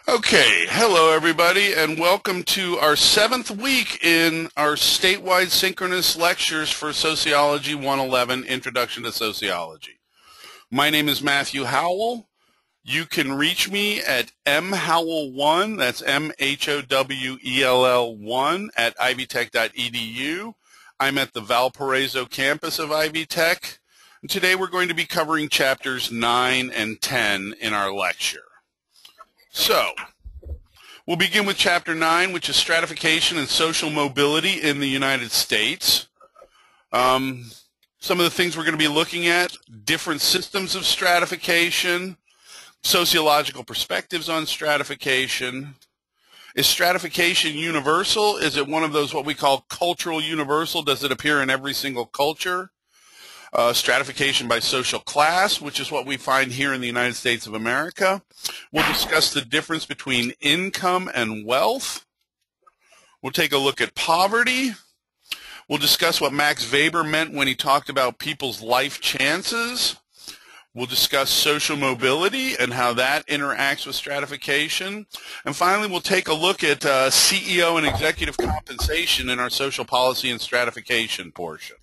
Okay, hello everybody, and welcome to our 7th week in our statewide synchronous lectures for Sociology 111, Introduction to Sociology. My name is Matthew Howell. You can reach me at mhowell1, that's MHOWELL1, at ivytech.edu. I'm at the Valparaiso campus of Ivy Tech, and today we're going to be covering chapters 9 and 10 in our lecture. So, we'll begin with Chapter 9, which is Stratification and Social Mobility in the United States. Some of the things we're going to be looking at: different systems of stratification, sociological perspectives on stratification. Is stratification universal? Is it one of those what we call cultural universal? Does it appear in every single culture? Stratification by social class, which is what we find here in the United States of America. We'll discuss the difference between income and wealth. We'll take a look at poverty. We'll discuss what Max Weber meant when he talked about people's life chances. We'll discuss social mobility and how that interacts with stratification. And finally, we'll take a look at CEO and executive compensation in our social policy and stratification portion.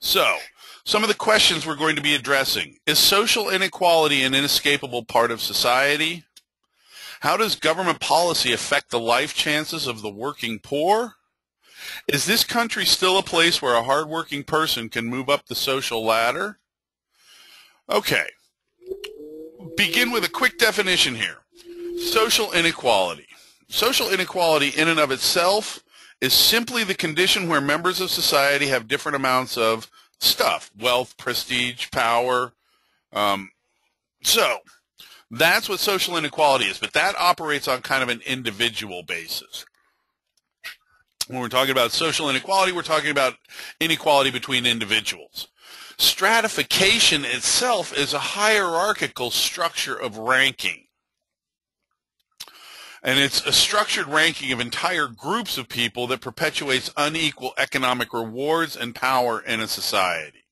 So, some of the questions we're going to be addressing: is social inequality an inescapable part of society? How does government policy affect the life chances of the working poor? Is this country still a place where a hardworking person can move up the social ladder? Okay, begin with a quick definition here. Social inequality. Social inequality in and of itself is simply the condition where members of society have different amounts of stuff: wealth, prestige, power. So that's what social inequality is, but that operates on kind of an individual basis. When we're talking about social inequality, we're talking about inequality between individuals. Stratification itself is a hierarchical structure of ranking. And it's a structured ranking of entire groups of people that perpetuates unequal economic rewards and power in a society.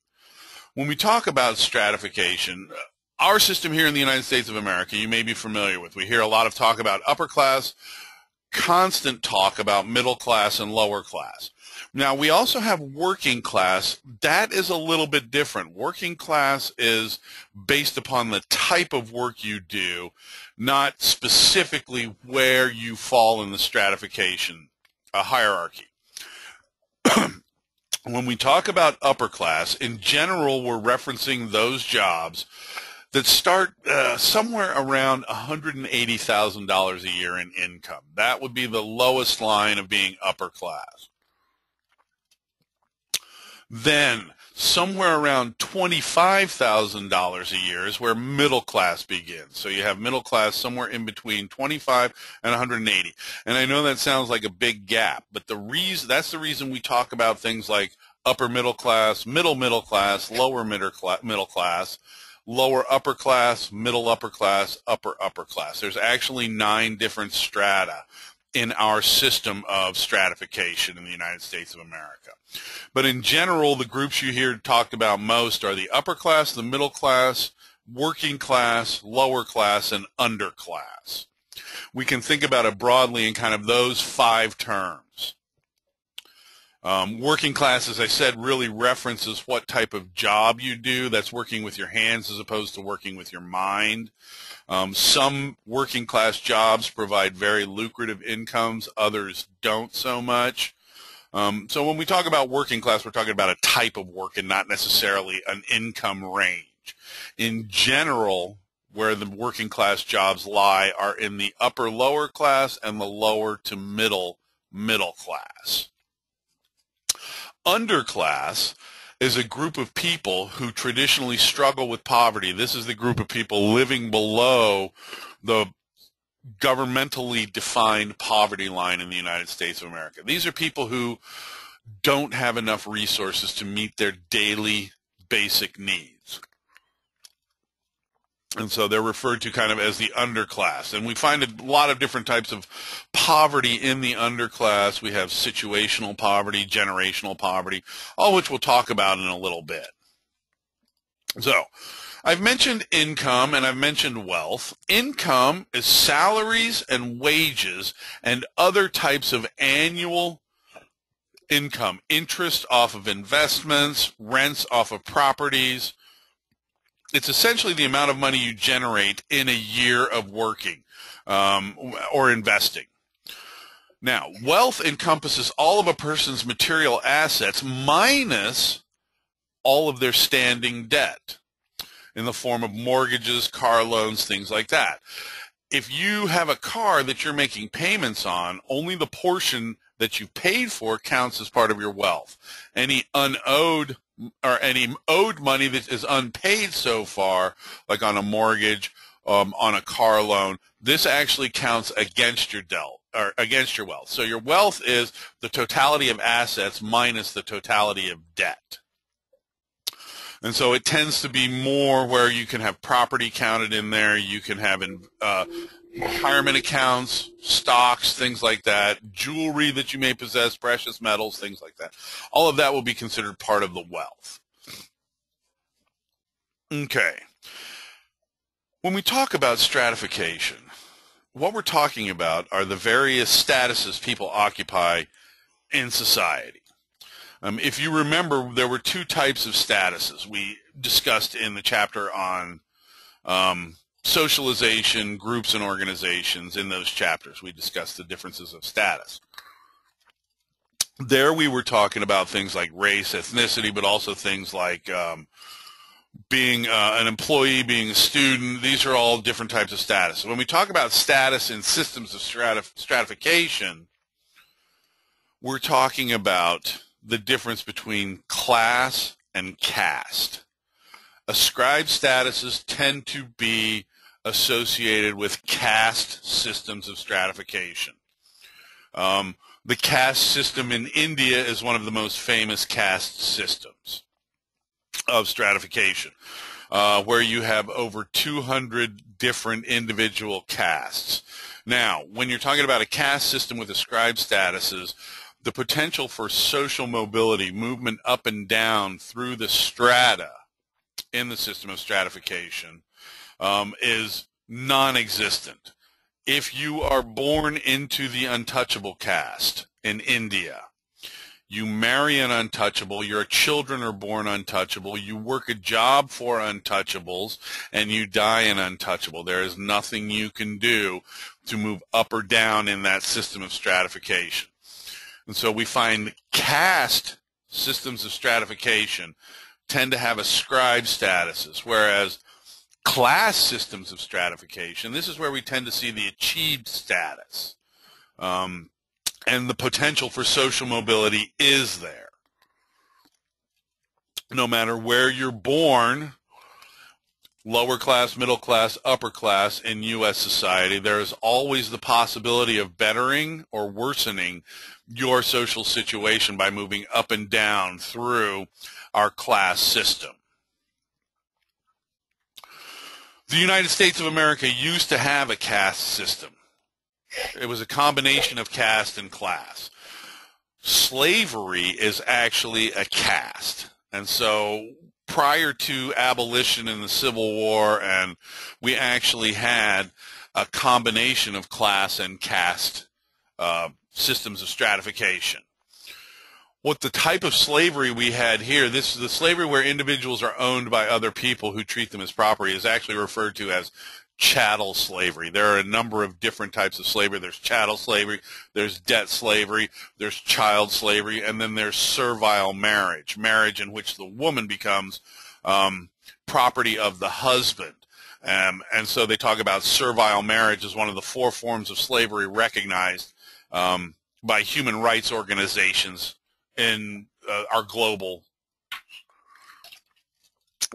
When we talk about stratification, our system here in the United States of America, you may be familiar with. We hear a lot of talk about upper class, constant talk about middle class and lower class. Now, we also have working class. That is a little bit different. Working class is based upon the type of work you do, not specifically where you fall in the stratification hierarchy. When we talk about upper class, in general, we're referencing those jobs that start somewhere around $180,000 a year in income. That would be the lowest line of being upper class. Then somewhere around $25,000 a year is where middle class begins. So you have middle class somewhere in between 25 and 180. And I know that sounds like a big gap, but that's the reason we talk about things like upper middle class, middle class, lower middle class, lower upper class, middle upper class, upper class. There's actually 9 different strata in our system of stratification in the United States of America. But in general, the groups you hear talked about most are the upper class, the middle class, working class, lower class, and underclass. We can think about it broadly in kind of those 5 terms. Working class, as I said, really references what type of job you do. That's working with your hands as opposed to working with your mind. Some working class jobs provide very lucrative incomes, others don't so much. So when we talk about working class, we're talking about a type of work and not necessarily an income range. In general, where the working class jobs lie are in the upper lower class and the lower to middle class. Underclass is a group of people who traditionally struggle with poverty. This is the group of people living below the governmentally defined poverty line in the United States of America. These are people who don't have enough resources to meet their daily basic needs. And so they're referred to kind of as the underclass. And we find a lot of different types of poverty in the underclass. We have situational poverty, generational poverty, all which we'll talk about in a little bit. So I've mentioned income and I've mentioned wealth. Income is salaries and wages and other types of annual income, interest off of investments, rents off of properties. It's essentially the amount of money you generate in a year of working or investing. Now, wealth encompasses all of a person's material assets minus all of their standing debt in the form of mortgages, car loans, things like that. If you have a car that you're making payments on, only the portion that you paid for counts as part of your wealth. Any unowed or any owed money that is unpaid so far, like on a mortgage, on a car loan, this actually counts against your against your wealth. So your wealth is the totality of assets minus the totality of debt. And so it tends to be more where you can have property counted in there, you can have retirement accounts, stocks, things like that, jewelry that you may possess, precious metals, things like that. All of that will be considered part of the wealth. Okay. When we talk about stratification, what we're talking about are the various statuses people occupy in society. If you remember, there were two types of statuses we discussed in the chapter on socialization, groups and organizations. In those chapters, we discussed the differences of status. There we were talking about things like race, ethnicity, but also things like being an employee, being a student. These are all different types of status. When we talk about status in systems of stratification, we're talking about the difference between class and caste. Ascribed statuses tend to be associated with caste systems of stratification. The caste system in India is one of the most famous caste systems of stratification, where you have over 200 different individual castes. Now, when you're talking about a caste system with ascribed statuses, the potential for social mobility, movement up and down through the strata in the system of stratification is non-existent. If you are born into the untouchable caste in India, you marry an untouchable, your children are born untouchable, you work a job for untouchables, and you die an untouchable. There is nothing you can do to move up or down in that system of stratification. And so we find caste systems of stratification tend to have ascribed statuses, whereas class systems of stratification, this is where we tend to see the achieved status. And the potential for social mobility is there. No matter where you're born, lower class, middle class, upper class in U.S. society, there is always the possibility of bettering or worsening your social situation by moving up and down through our class system. The United States of America used to have a caste system. It was a combination of caste and class. Slavery is actually a caste. And so prior to abolition in the Civil War, and we actually had a combination of class and caste systems of stratification. What the type of slavery we had here, the slavery where individuals are owned by other people who treat them as property, is actually referred to as chattel slavery. There are a number of different types of slavery. There's chattel slavery, there's debt slavery, there's child slavery, and then there's servile marriage, marriage in which the woman becomes property of the husband. And so they talk about servile marriage as one of the 4 forms of slavery recognized by human rights organizations in our global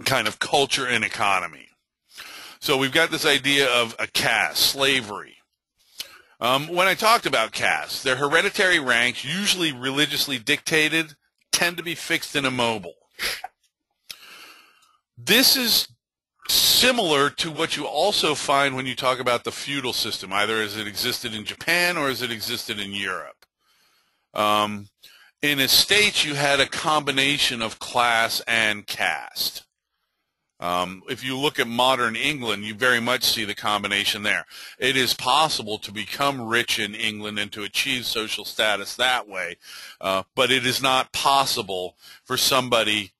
kind of culture and economy. So we've got this idea of a caste, slavery. When I talked about castes, their hereditary ranks, usually religiously dictated, tend to be fixed and immobile. This is similar to what you also find when you talk about the feudal system, either as it existed in Japan or as it existed in Europe. In estates, you had a combination of class and caste. If you look at modern England, you very much see the combination there. It is possible to become rich in England and to achieve social status that way, but it is not possible for somebody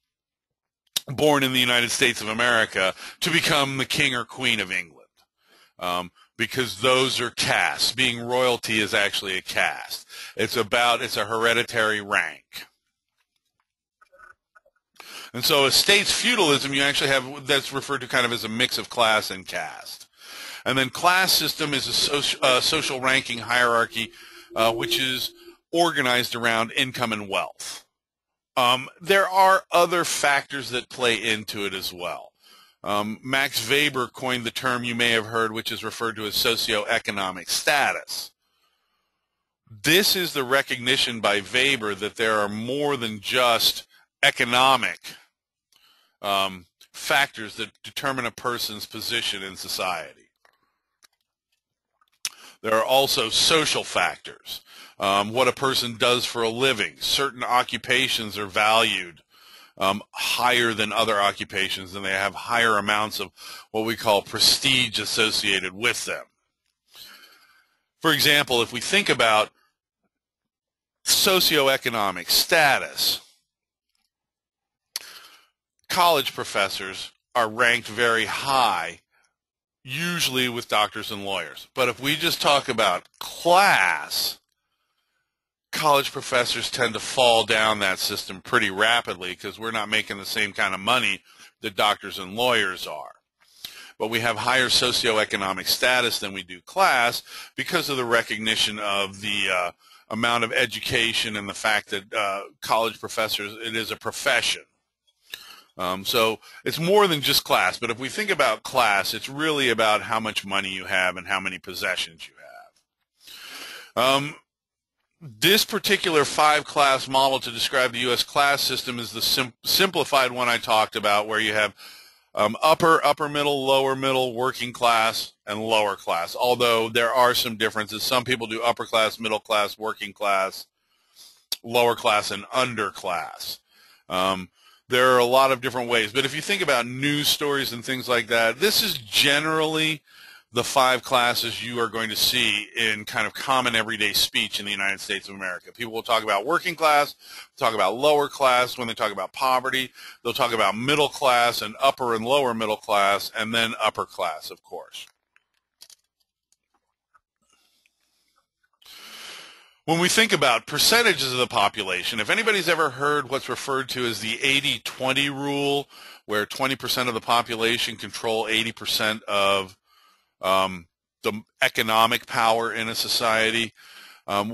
born in the United States of America to become the king or queen of England, because those are castes. Being royalty is actually a caste. It's a hereditary rank. And so a state's feudalism, you actually have, that's referred to kind of as a mix of class and caste. And then class system is a social ranking hierarchy, which is organized around income and wealth. There are other factors that play into it as well. Max Weber coined the term you may have heard, which is referred to as socioeconomic status. This is the recognition by Weber that there are more than just economic factors that determine a person's position in society. There are also social factors, what a person does for a living. Certain occupations are valued higher than other occupations, and they have higher amounts of what we call prestige associated with them. For example, if we think about socioeconomic status, college professors are ranked very high, usually with doctors and lawyers. But if we just talk about class, college professors tend to fall down that system pretty rapidly because we're not making the same kind of money that doctors and lawyers are. But we have higher socioeconomic status than we do class because of the recognition of the amount of education and the fact that college professors, it is a profession. So it's more than just class, but if we think about class, it's really about how much money you have and how many possessions you have. This particular five-class model to describe the U.S. class system is the simplified one I talked about, where you have upper middle, lower middle, working class, and lower class, although there are some differences. Some people do upper class, middle class, working class, lower class, and underclass. There are a lot of different ways, but if you think about news stories and things like that, this is generally the five classes you are going to see in kind of common everyday speech in the United States of America. People will talk about working class, talk about lower class. When they talk about poverty, they'll talk about middle class and upper and lower middle class, and then upper class, of course. When we think about percentages of the population, if anybody's ever heard what's referred to as the 80-20 rule, where 20% of the population control 80% of the economic power in a society,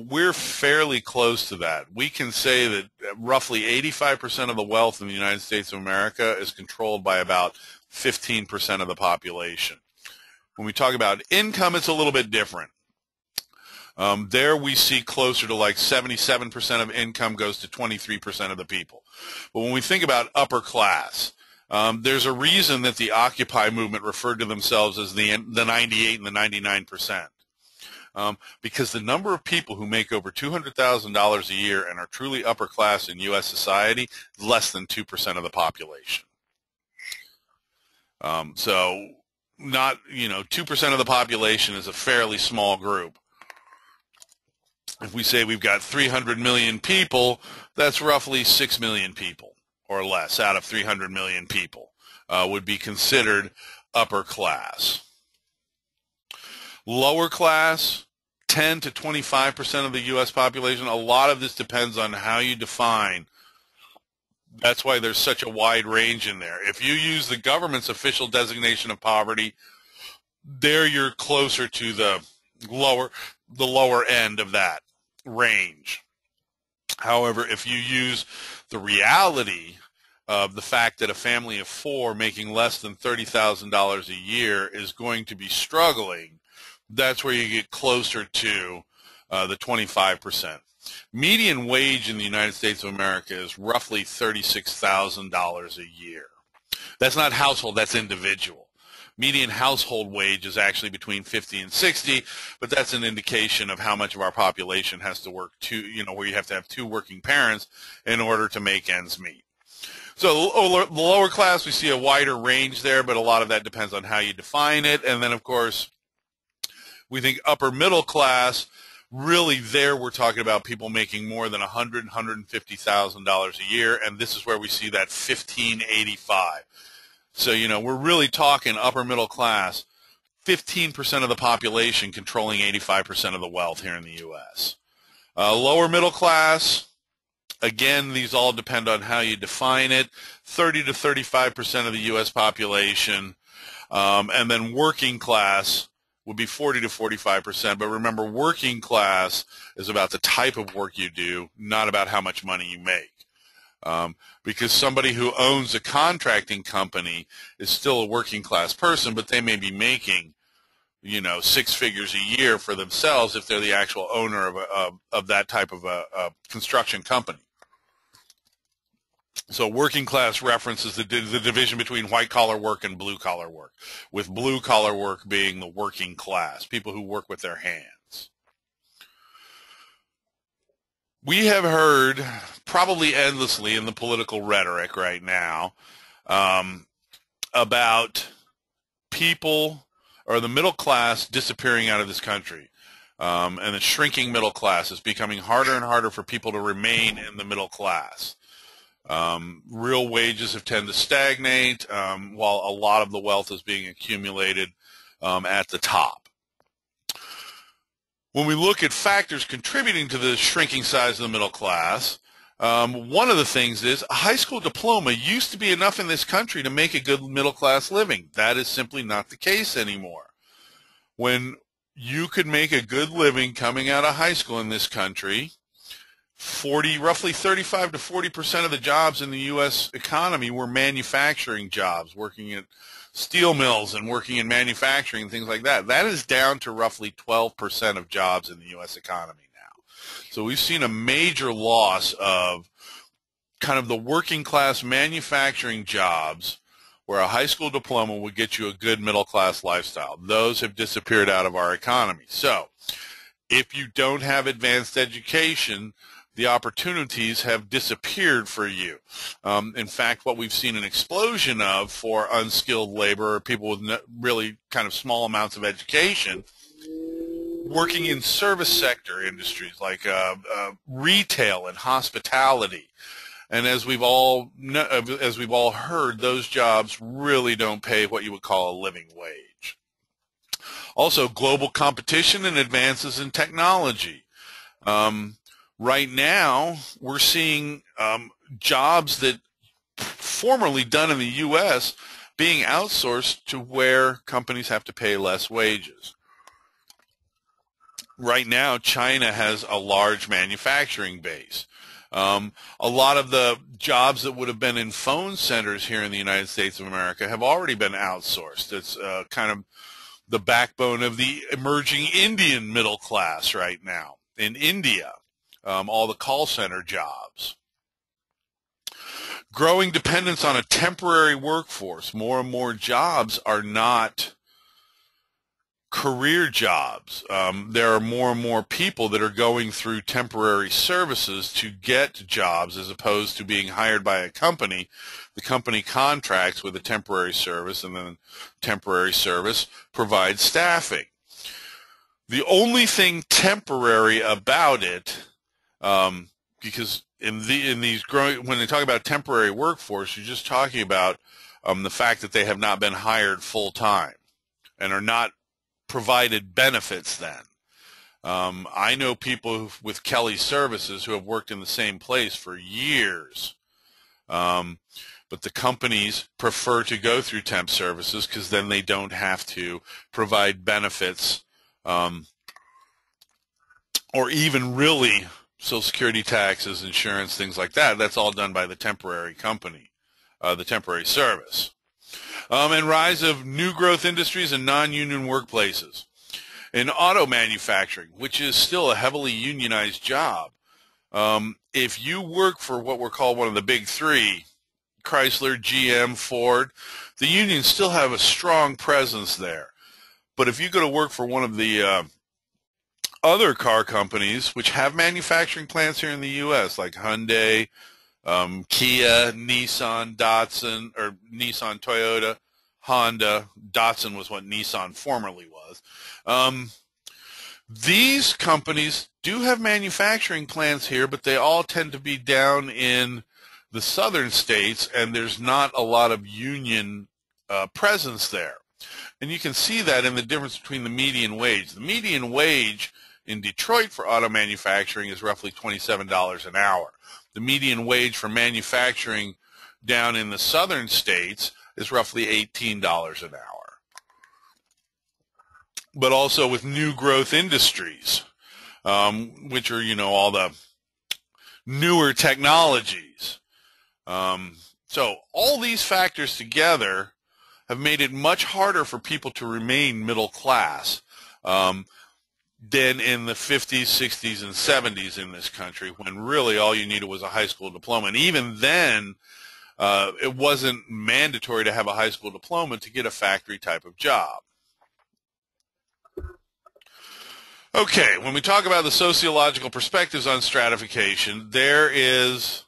we're fairly close to that. We can say that roughly 85% of the wealth in the United States of America is controlled by about 15% of the population. When we talk about income, it's a little bit different. There we see closer to like 77% of income goes to 23% of the people. But when we think about upper class, there's a reason that the Occupy movement referred to themselves as the 98 and the 99%. Because the number of people who make over $200,000 a year and are truly upper class in U.S. society is less than 2% of the population. So not, 2% of the population is a fairly small group. If we say we've got 300 million people, that's roughly 6 million people or less out of 300 million people would be considered upper class. Lower class, 10 to 25% of the U.S. population. A lot of this depends on how you define. That's why there's such a wide range in there. If you use the government's official designation of poverty, there you're closer to the lower end of that range. However, if you use the reality of the fact that a family of four making less than $30,000 a year is going to be struggling, that's where you get closer to the 25%. Median wage in the United States of America is roughly $36,000 a year. That's not household, that's individual. Median household wage is actually between 50 and 60, but that's an indication of how much of our population has to work where you have to have two working parents in order to make ends meet. So the lower class, we see a wider range there, but a lot of that depends on how you define it. And then, of course, we think upper middle class, really there we're talking about people making more than $150,000 a year, and this is where we see that 1585. So, we're really talking upper middle class, 15% of the population controlling 85% of the wealth here in the U.S. Lower middle class, again, these all depend on how you define it, 30 to 35% of the U.S. population, and then working class would be 40 to 45%. But remember, working class is about the type of work you do, not about how much money you make. Because somebody who owns a contracting company is still a working class person, but they may be making, 6 figures a year for themselves if they're the actual owner of that type of a construction company. So working class references the division between white-collar work and blue-collar work, with blue-collar work being the working class, people who work with their hands. We have heard, probably endlessly in the political rhetoric right now, about people or the middle class disappearing out of this country. And the shrinking middle class is becoming harder and harder for people to remain in the middle class. Real wages have tended to stagnate, while a lot of the wealth is being accumulated at the top. When we look at factors contributing to the shrinking size of the middle class, one of the things is a high school diploma used to be enough in this country to make a good middle class living. That is simply not the case anymore. When you could make a good living coming out of high school in this country, roughly 35 to 40% of the jobs in the U.S. economy were manufacturing jobs, working at steel mills and working in manufacturing and things like that. That is down to roughly 12% of jobs in the U.S. economy now. So we've seen a major loss of kind of the working class manufacturing jobs where a high school diploma would get you a good middle class lifestyle. Those have disappeared out of our economy. So if you don't have advanced education, the opportunities have disappeared for you. In fact, what we've seen an explosion of for unskilled labor, or people with really kind of small amounts of education, working in service sector industries like retail and hospitality. And as we've all heard, those jobs really don't pay what you would call a living wage. Also, global competition and advances in technology. Right now, we're seeing jobs that formerly done in the U.S. being outsourced to where companies have to pay less wages. Right now, China has a large manufacturing base. A lot of the jobs that would have been in phone centers here in the United States of America have already been outsourced. It's kind of the backbone of the emerging Indian middle class right now in India. All the call center jobs. Growing dependence on a temporary workforce. More and more jobs are not career jobs. There are more and more people that are going through temporary services to get jobs as opposed to being hired by a company. The company contracts with a temporary service, and then temporary service provides staffing. The only thing temporary about it, because in these growing, when they talk about temporary workforce, you're just talking about the fact that they have not been hired full time and are not provided benefits then. I know people with Kelly Services who have worked in the same place for years, but the companies prefer to go through temp services because then they don't have to provide benefits or even really Social Security, taxes, insurance, things like that. That's all done by the temporary company, the temporary service. And rise of new growth industries and non-union workplaces. In auto manufacturing, which is still a heavily unionized job, if you work for what we're called one of the big three, Chrysler, GM, Ford, the unions still have a strong presence there. But if you go to work for one of the other car companies which have manufacturing plants here in the U.S., like Hyundai, Kia, Nissan, Datsun, or Nissan, Toyota, Honda. Datsun was what Nissan formerly was. These companies do have manufacturing plants here, but they all tend to be down in the southern states, and there's not a lot of union presence there. And you can see that in the difference between the median wage. The median wage in Detroit for auto manufacturing is roughly $27 an hour. The median wage for manufacturing down in the southern states is roughly $18 an hour. But also with new growth industries, which are, all the newer technologies. So all these factors together have made it much harder for people to remain middle class than in the 50s, 60s, and 70s in this country, when really all you needed was a high school diploma. And even then, it wasn't mandatory to have a high school diploma to get a factory type of job. Okay, when we talk about the sociological perspectives on stratification, there is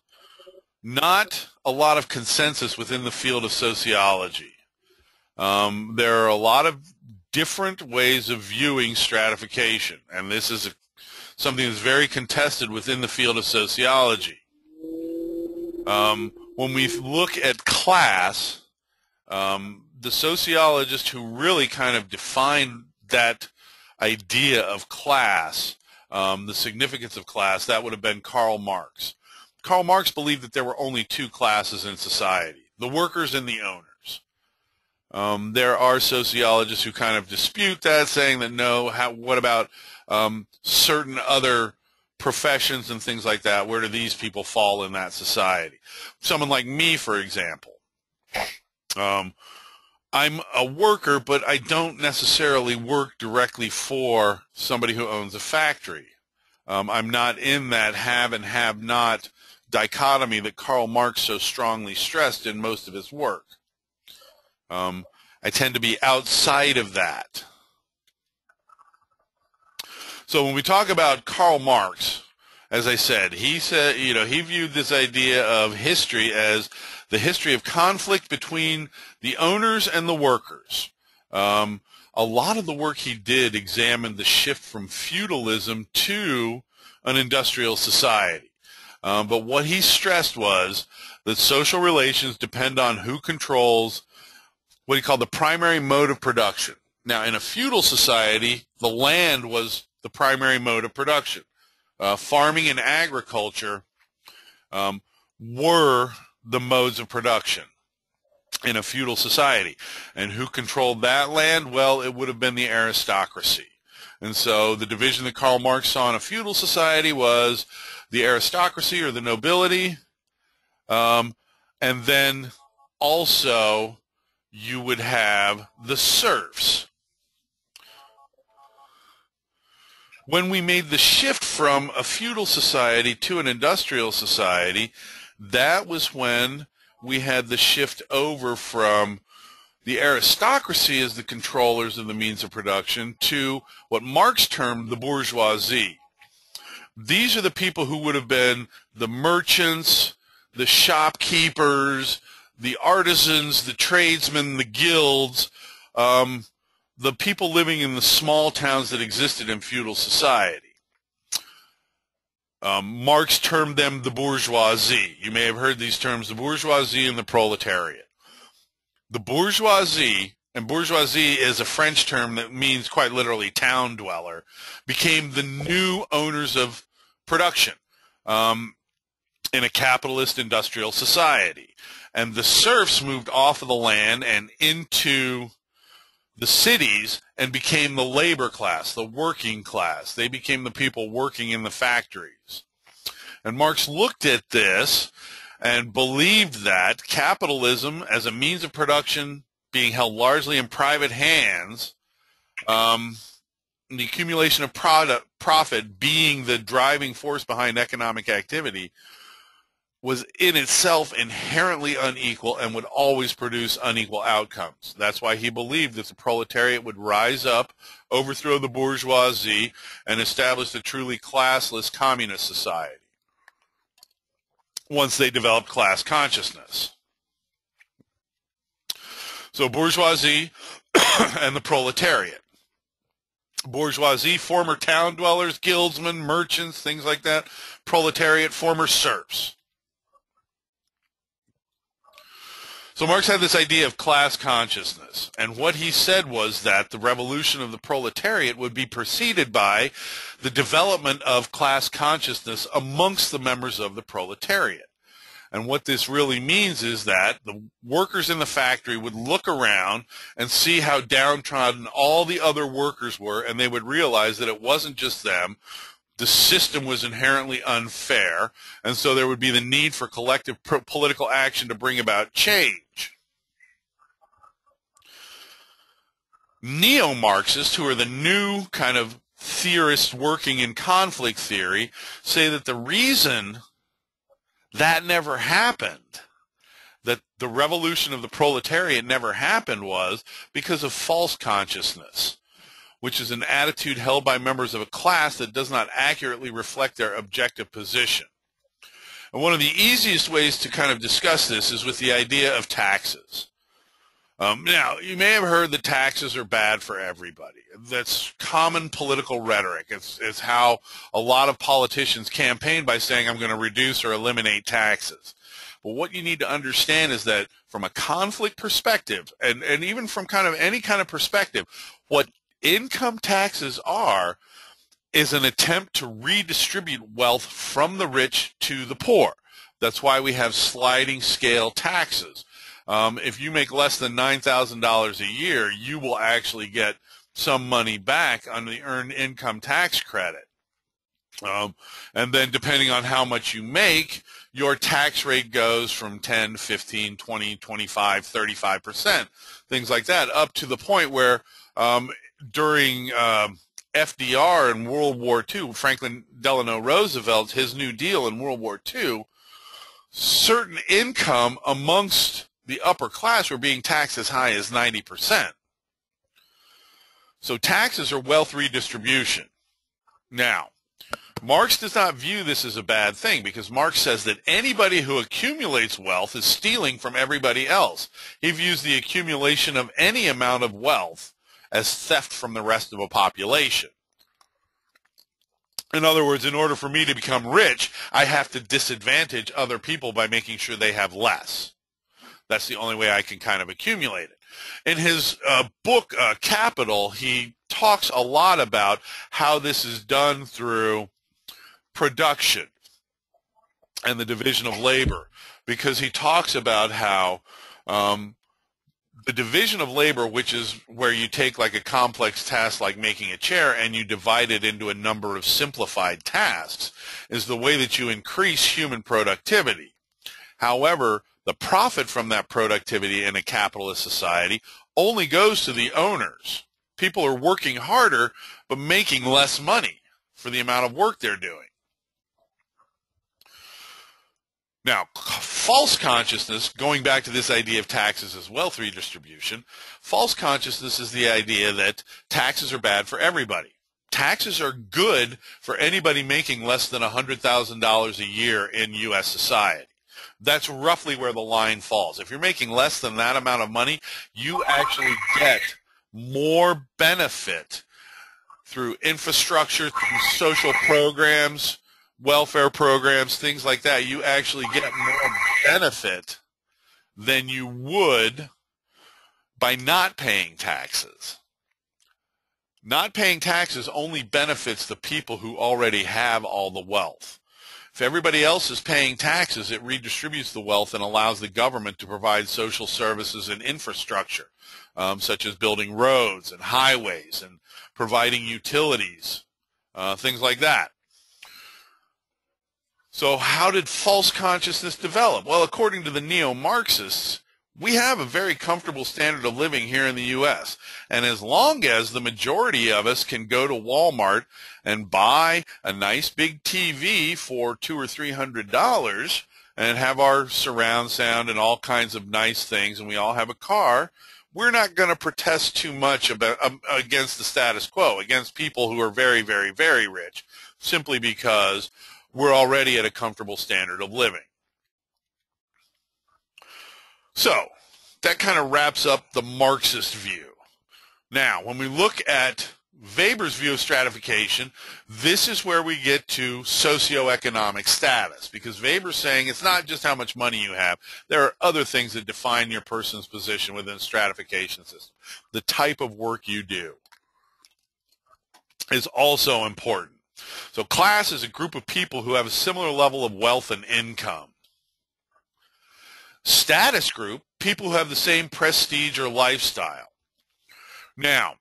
not a lot of consensus within the field of sociology. There are a lot of different ways of viewing stratification, and this is something that's very contested within the field of sociology. When we look at class, the sociologist who really kind of defined that idea of class, the significance of class, that would have been Karl Marx. Karl Marx believed that there were only two classes in society, the workers and the owners. There are sociologists who kind of dispute that, saying that no, what about certain other professions and things like that? Where do these people fall in that society? Someone like me, for example. I'm a worker, but I don't necessarily work directly for somebody who owns a factory. I'm not in that have and have not dichotomy that Karl Marx so strongly stressed in most of his work. I tend to be outside of that. So when we talk about Karl Marx, as I said, he viewed this idea of history as the history of conflict between the owners and the workers. A lot of the work he did examined the shift from feudalism to an industrial society. But what he stressed was that social relations depend on who controls what he called the primary mode of production. Now, in a feudal society, the land was the primary mode of production. Farming and agriculture were the modes of production in a feudal society. And who controlled that land? Well, it would have been the aristocracy. And so the division that Karl Marx saw in a feudal society was the aristocracy or the nobility, and then also you would have the serfs. When we made the shift from a feudal society to an industrial society, that was when we had the shift over from the aristocracy as the controllers of the means of production to what Marx termed the bourgeoisie. These are the people who would have been the merchants, the shopkeepers, the artisans, the tradesmen, the guilds, the people living in the small towns that existed in feudal society. Marx termed them the bourgeoisie. You may have heard these terms, the bourgeoisie and the proletariat. The bourgeoisie, and bourgeoisie is a French term that means quite literally town dweller, became the new owners of production in a capitalist industrial society. And the serfs moved off of the land and into the cities and became the labor class, the working class. They became the people working in the factories. And Marx looked at this and believed that capitalism as a means of production being held largely in private hands, the accumulation of profit being the driving force behind economic activity, was in itself inherently unequal and would always produce unequal outcomes. That's why he believed that the proletariat would rise up, overthrow the bourgeoisie, and establish a truly classless communist society. once they developed class consciousness. So bourgeoisie and the proletariat. Bourgeoisie, former town dwellers, guildsmen, merchants, things like that. Proletariat, former serfs. So Marx had this idea of class consciousness, and what he said was that the revolution of the proletariat would be preceded by the development of class consciousness amongst the members of the proletariat. And what this really means is that the workers in the factory would look around and see how downtrodden all the other workers were, and they would realize that it wasn't just them. The system was inherently unfair, and so there would be the need for collective political action to bring about change. Neo-Marxists, who are the new kind of theorists working in conflict theory, say that the reason that never happened, that the revolution of the proletariat never happened, was because of false consciousness, which is an attitude held by members of a class that does not accurately reflect their objective position. And one of the easiest ways to kind of discuss this is with the idea of taxes. Now, you may have heard that taxes are bad for everybody. That's common political rhetoric. It's how a lot of politicians campaign by saying, I'm going to reduce or eliminate taxes. But what you need to understand is that from a conflict perspective, and even from kind of any kind of perspective, what income taxes are is an attempt to redistribute wealth from the rich to the poor. That's why we have sliding scale taxes. If you make less than $9,000 a year, you will actually get some money back under the earned income tax credit. And then depending on how much you make, your tax rate goes from 10, 15, 20, 25, 35%, things like that, up to the point where during FDR in World War II, Franklin Delano Roosevelt, his New Deal in World War II, certain income amongst the upper class were being taxed as high as 90%. So taxes are wealth redistribution. Now, Marx does not view this as a bad thing, because Marx says that anybody who accumulates wealth is stealing from everybody else. He views the accumulation of any amount of wealth as theft from the rest of a population. In other words, in order for me to become rich, I have to disadvantage other people by making sure they have less. That's the only way I can kind of accumulate it. In his book, Capital, he talks a lot about how this is done through production and the division of labor, because he talks about how the division of labor, which is where you take like a complex task like making a chair and you divide it into a number of simplified tasks, is the way that you increase human productivity. However, the profit from that productivity in a capitalist society only goes to the owners. People are working harder but making less money for the amount of work they're doing. Now, false consciousness, going back to this idea of taxes as wealth redistribution, false consciousness is the idea that taxes are bad for everybody. Taxes are good for anybody making less than $100,000 a year in U.S. society. That's roughly where the line falls. If you're making less than that amount of money, you actually get more benefit through infrastructure, through social programs, welfare programs, things like that. You actually get more benefit than you would by not paying taxes. Not paying taxes only benefits the people who already have all the wealth. If everybody else is paying taxes, it redistributes the wealth and allows the government to provide social services and infrastructure, such as building roads and highways and providing utilities, things like that. So how did false consciousness develop? Well, according to the neo-Marxists, we have a very comfortable standard of living here in the U.S. And as long as the majority of us can go to Walmart and buy a nice big TV for $200 or $300 and have our surround sound and all kinds of nice things, and we all have a car, we're not going to protest too much about, against the status quo, against people who are very, very, very rich, simply because we're already at a comfortable standard of living. So that kind of wraps up the Marxist view. Now, when we look at Weber's view of stratification, this is where we get to socioeconomic status, because Weber's saying it's not just how much money you have. There are other things that define your person's position within the stratification system. The type of work you do is also important. So class is a group of people who have a similar level of wealth and income. Status group, people who have the same prestige or lifestyle. Now,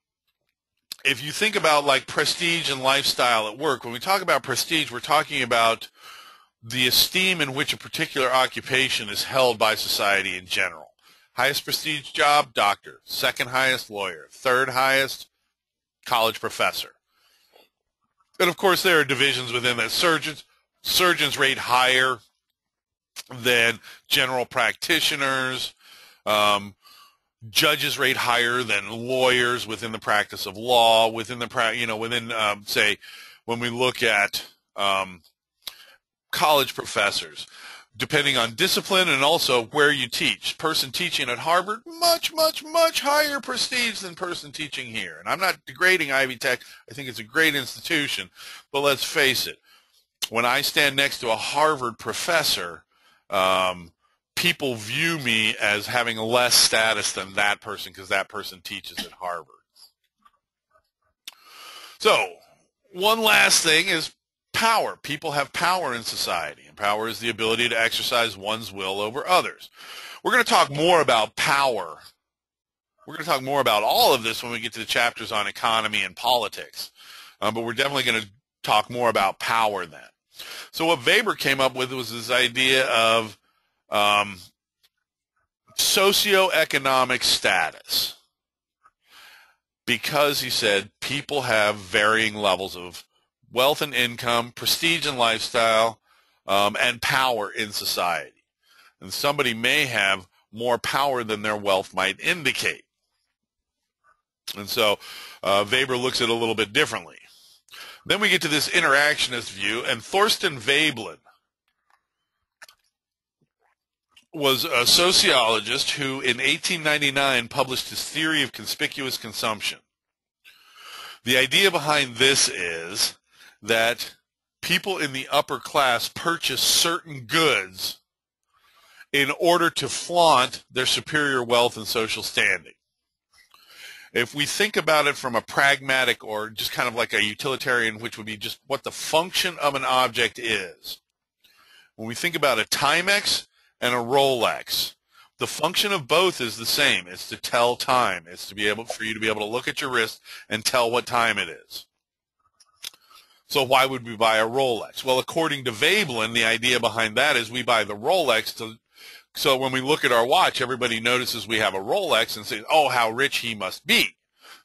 if you think about like prestige and lifestyle at work, when we talk about prestige, we're talking about the esteem in which a particular occupation is held by society in general. Highest prestige job, doctor. Second highest, lawyer. Third highest, college professor. And of course there are divisions within that. Surgeons rate higher than general practitioners. Judges rate higher than lawyers within the practice of law. Within the say, when we look at college professors, depending on discipline and also where you teach. Person teaching at Harvard, much, much, much higher prestige than person teaching here. And I'm not degrading Ivy Tech. I think it's a great institution. But let's face it, when I stand next to a Harvard professor, people view me as having less status than that person because that person teaches at Harvard. So, one last thing is power. People have power in society, and power is the ability to exercise one's will over others. We're going to talk more about power. We're going to talk more about all of this when we get to the chapters on economy and politics, but we're definitely going to talk more about power then. So what Weber came up with was this idea of socioeconomic status, because he said people have varying levels of wealth and income, prestige and lifestyle, and power in society. And somebody may have more power than their wealth might indicate. And so Weber looks at it a little bit differently. Then we get to this interactionist view, and Thorsten Veblen was a sociologist who in 1899 published his theory of conspicuous consumption. The idea behind this is that people in the upper class purchase certain goods in order to flaunt their superior wealth and social standing. If we think about it from a pragmatic or just kind of like a utilitarian, which would be just what the function of an object is. When we think about a Timex and a Rolex, the function of both is the same. It's to tell time. It's to be able for you to be able to look at your wrist and tell what time it is. So why would we buy a Rolex? Well, according to Veblen, the idea behind that is we buy the Rolex so when we look at our watch, everybody notices we have a Rolex and says, oh, how rich he must be.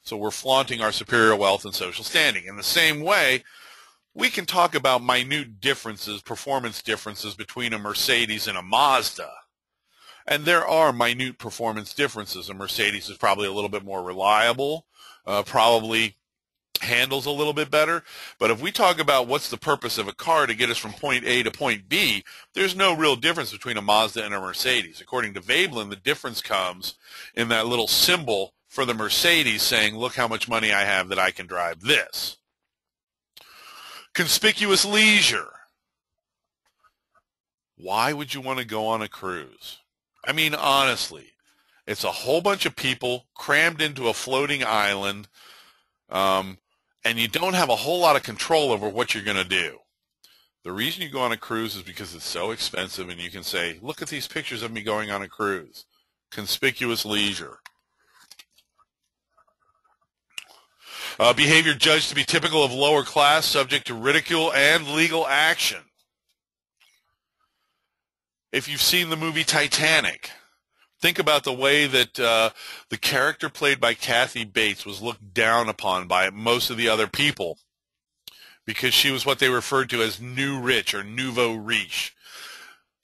So we're flaunting our superior wealth and social standing. In the same way, we can talk about minute differences, performance differences between a Mercedes and a Mazda. And there are minute performance differences. A Mercedes is probably a little bit more reliable, probably handles a little bit better. But if we talk about what's the purpose of a car to get us from point A to point B, there's no real difference between a Mazda and a Mercedes. According to Veblen, the difference comes in that little symbol for the Mercedes saying, look how much money I have that I can drive this. Conspicuous leisure. Why would you want to go on a cruise? I mean, honestly, it's a whole bunch of people crammed into a floating island, and you don't have a whole lot of control over what you're going to do. The reason you go on a cruise is because it's so expensive, and you can say, look at these pictures of me going on a cruise. Conspicuous leisure. Behavior judged to be typical of lower class, subject to ridicule and legal action. If you've seen the movie Titanic, think about the way that the character played by Kathy Bates was looked down upon by most of the other people because she was what they referred to as new rich or nouveau riche.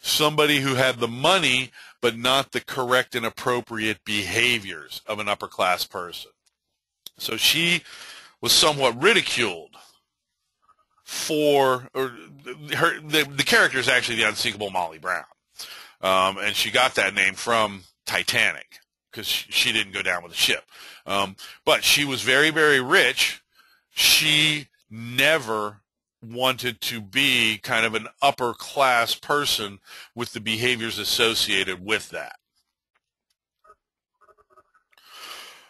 Somebody who had the money but not the correct and appropriate behaviors of an upper class person. So she was somewhat ridiculed for, or the character is actually the unsinkable Molly Brown. And she got that name from Titanic, because she didn't go down with the ship. But she was very, very rich. She never wanted to be kind of an upper class person with the behaviors associated with that.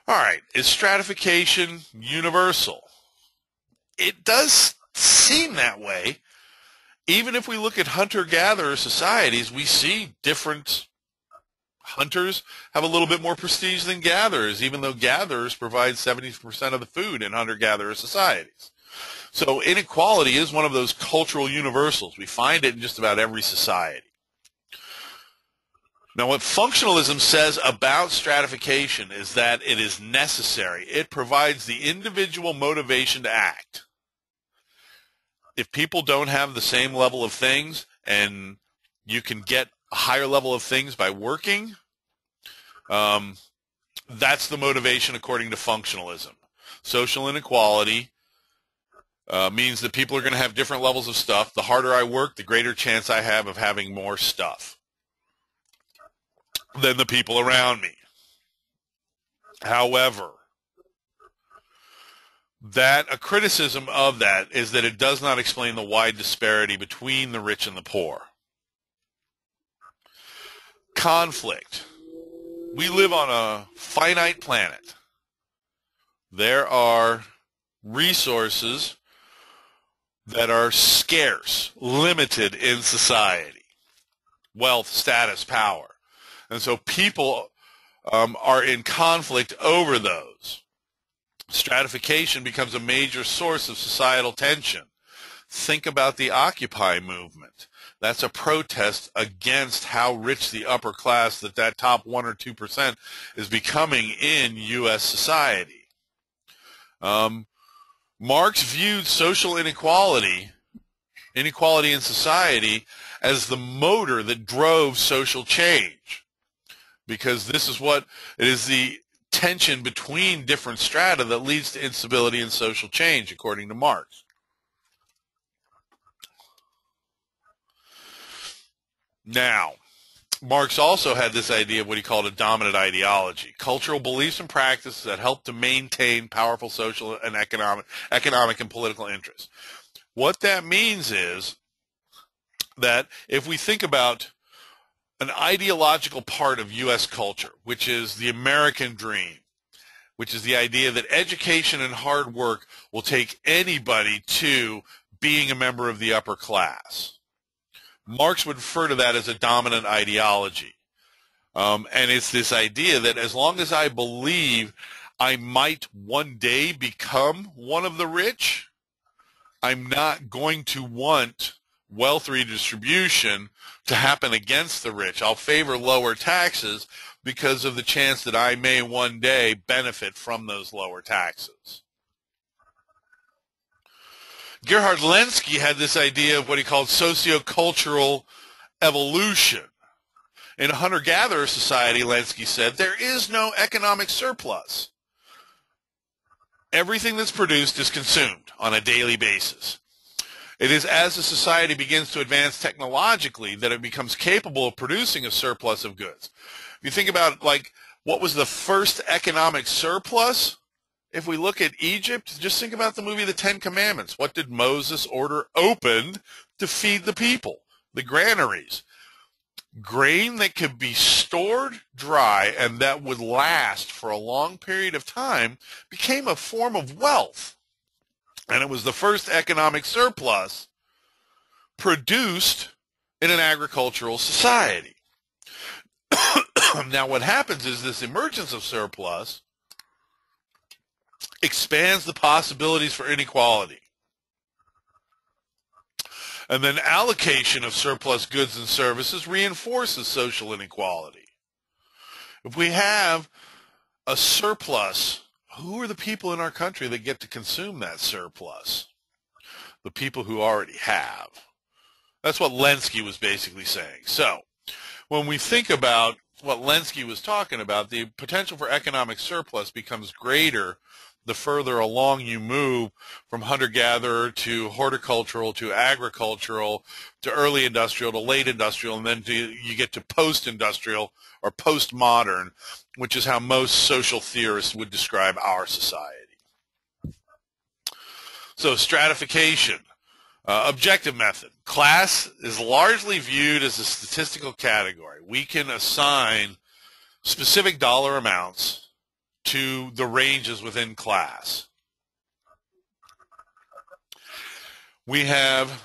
All right, is stratification universal? It does seem that way. Even if we look at hunter-gatherer societies, we see different hunters have a little bit more prestige than gatherers, even though gatherers provide 70% of the food in hunter-gatherer societies. So inequality is one of those cultural universals. We find it in just about every society. Now, what functionalism says about stratification is that it is necessary. It provides the individual motivation to act. If people don't have the same level of things and you can get a higher level of things by working, that's the motivation according to functionalism. Social inequality means that people are going to have different levels of stuff. The harder I work, the greater chance I have of having more stuff than the people around me. However, a criticism of that is that it does not explain the wide disparity between the rich and the poor. Conflict. We live on a finite planet. There are resources that are scarce, limited in society. Wealth, status, power. And so people are in conflict over those. Stratification becomes a major source of societal tension. Think about the Occupy movement. That's a protest against how rich the upper class, that top 1 or 2% is becoming in U.S. society. Marx viewed social inequality in society, as the motor that drove social change. Because this is what it is, the tension between different strata that leads to instability and social change, according to Marx. Now, Marx also had this idea of what he called a dominant ideology, cultural beliefs and practices that help to maintain powerful social and economic and political interests. What that means is that if we think about an ideological part of U.S. culture, which is the American dream, which is the idea that education and hard work will take anybody to being a member of the upper class. Marx would refer to that as a dominant ideology. And it's this idea that as long as I believe I might one day become one of the rich, I'm not going to want wealth redistribution to happen against the rich. I'll favor lower taxes because of the chance that I may one day benefit from those lower taxes. Gerhard Lenski had this idea of what he called sociocultural evolution. In a hunter-gatherer society, Lenski said, there is no economic surplus. Everything that's produced is consumed on a daily basis. It is as a society begins to advance technologically that it becomes capable of producing a surplus of goods. If you think about, like, what was the first economic surplus? If we look at Egypt, just think about the movie The Ten Commandments. What did Moses order opened to feed the people? The granaries. Grain that could be stored dry and that would last for a long period of time became a form of wealth. And it was the first economic surplus produced in an agricultural society. Now what happens is this emergence of surplus expands the possibilities for inequality. And then allocation of surplus goods and services reinforces social inequality. If we have a surplus, who are the people in our country that get to consume that surplus? The people who already have. That's what Lenski was basically saying. So, when we think about what Lenski was talking about. The potential for economic surplus becomes greater the further along you move from hunter-gatherer to horticultural to agricultural to early industrial to late industrial, and then you get to post-industrial or postmodern, which is how most social theorists would describe our society. So stratification, objective method. Class is largely viewed as a statistical category. We can assign specific dollar amounts to the ranges within class. We have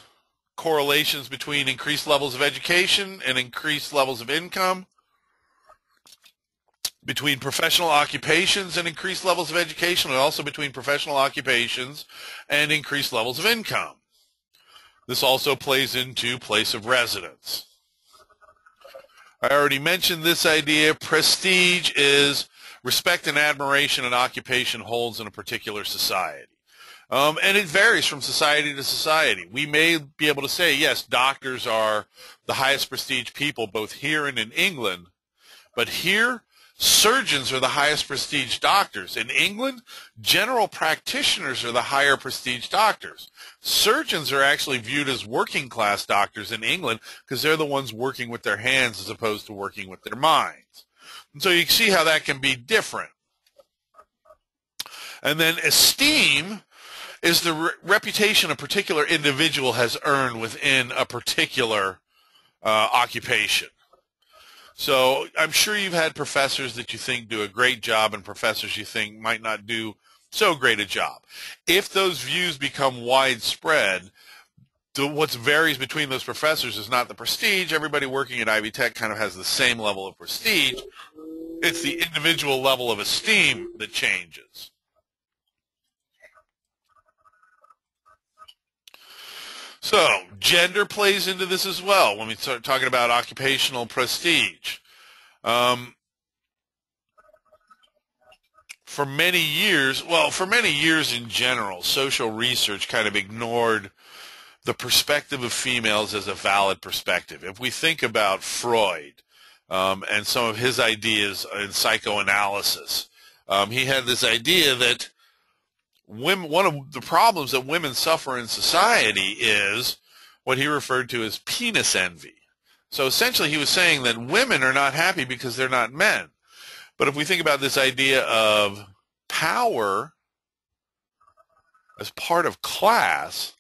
correlations between increased levels of education and increased levels of income, between professional occupations and increased levels of education, and also between professional occupations and increased levels of income. This also plays into place of residence. I already mentioned this idea. Prestige is respect and admiration an occupation holds in a particular society. And it varies from society to society. We may be able to say, yes, doctors are the highest prestige people both here and in England, but here, surgeons are the highest prestige doctors. In England, general practitioners are the higher prestige doctors. Surgeons are actually viewed as working class doctors in England because they're the ones working with their hands as opposed to working with their minds. And so you can see how that can be different. And then esteem is the reputation a particular individual has earned within a particular occupation. So I'm sure you've had professors that you think do a great job and professors you think might not do so great a job. If those views become widespread, what varies between those professors is not the prestige. Everybody working at Ivy Tech kind of has the same level of prestige. It's the individual level of esteem that changes. So gender plays into this as well when we start talking about occupational prestige. For many years in general, social research kind of ignored the perspective of females as a valid perspective. If we think about Freud and some of his ideas in psychoanalysis, he had this idea that one of the problems that women suffer in society is what he referred to as penis envy. So essentially he was saying that women are not happy because they're not men. But if we think about this idea of power as part of class,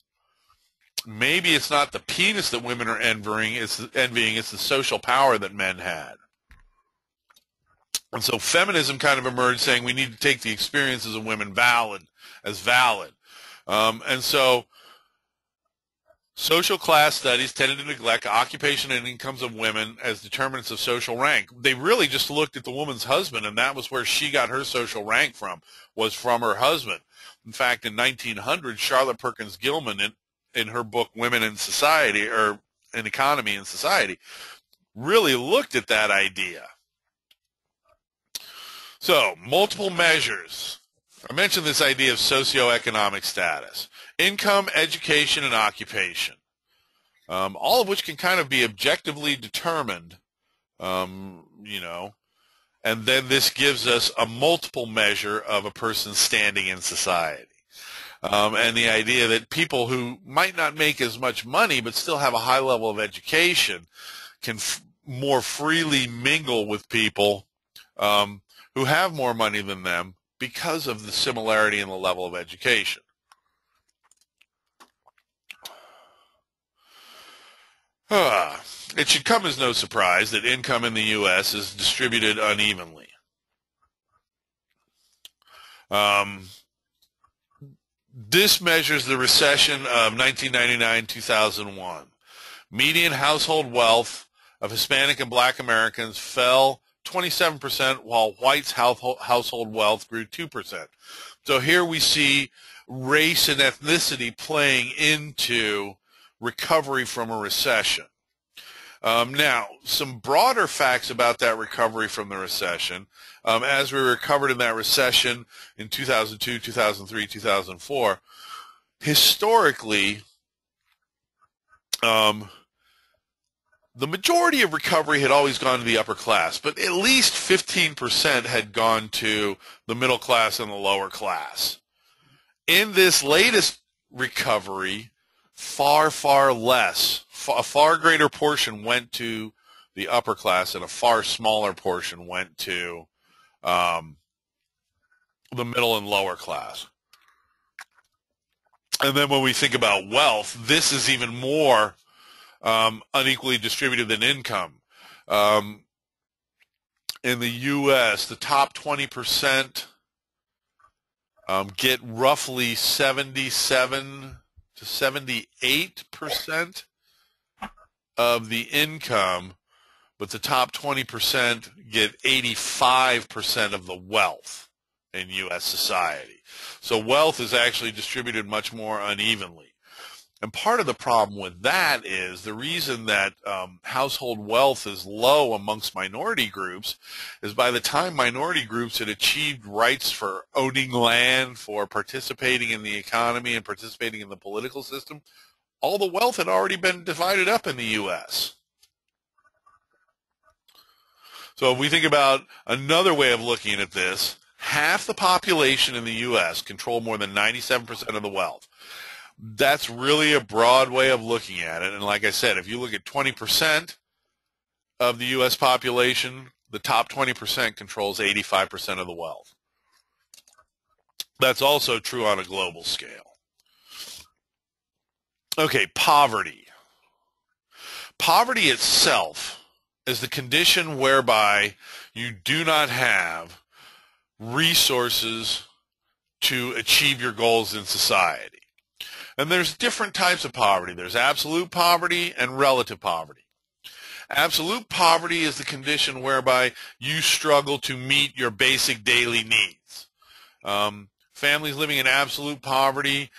maybe it's not the penis that women are envying, it's the social power that men had. And so feminism kind of emerged saying we need to take the experiences of women as valid. And so social class studies tended to neglect occupation and incomes of women as determinants of social rank. They really just looked at the woman's husband, and that was where she got her social rank from, was from her husband. In fact, in 1900, Charlotte Perkins Gilman, in her book Women in Society, or in Economy and Society, really looked at that idea. So, multiple measures. I mentioned this idea of socioeconomic status. Income, education, and occupation. All of which can kind of be objectively determined, you know, and then this gives us a multiple measure of a person's standing in society. And the idea that people who might not make as much money but still have a high level of education can more freely mingle with people who have more money than them because of the similarity in the level of education. It should come as no surprise that income in the U.S. is distributed unevenly. This measures the recession of 1999-2001. Median household wealth of Hispanic and Black Americans fell 27%, while whites' household wealth grew 2%. So here we see race and ethnicity playing into recovery from a recession. Now, some broader facts about that recovery from the recession. As we recovered in that recession in 2002, 2003, 2004, historically, the majority of recovery had always gone to the upper class, but at least 15% had gone to the middle class and the lower class. In this latest recovery, far, far less, a far greater portion went to the upper class and a far smaller portion went to the middle and lower class. And then when we think about wealth, this is even more unequally distributed than income. In the U.S., the top 20% get roughly 77 to 78% of the income, but the top 20% get 85% of the wealth in U.S. society. So wealth is actually distributed much more unevenly. And part of the problem with that is the reason that household wealth is low amongst minority groups is by the time minority groups had achieved rights for owning land, for participating in the economy and participating in the political system, all the wealth had already been divided up in the U.S. So if we think about another way of looking at this, half the population in the U.S. control more than 97% of the wealth. That's really a broad way of looking at it. And like I said, if you look at 20% of the U.S. population, the top 20% controls 85% of the wealth. That's also true on a global scale. Okay, poverty. Poverty itself is the condition whereby you do not have resources to achieve your goals in society. And there's different types of poverty. There's absolute poverty and relative poverty. Absolute poverty is the condition whereby you struggle to meet your basic daily needs. Families living in absolute poverty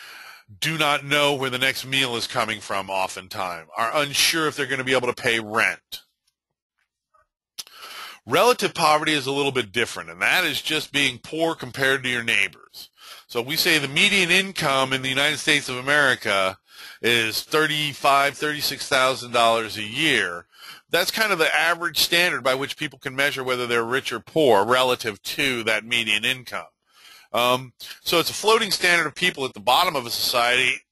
do not know where the next meal is coming from oftentimes, are unsure if they're going to be able to pay rent. Relative poverty is a little bit different, and that is just being poor compared to your neighbors. So we say the median income in the United States of America is $36,000 a year. That's kind of the average standard by which people can measure whether they're rich or poor relative to that median income. So it's a floating standard of people at the bottom of a society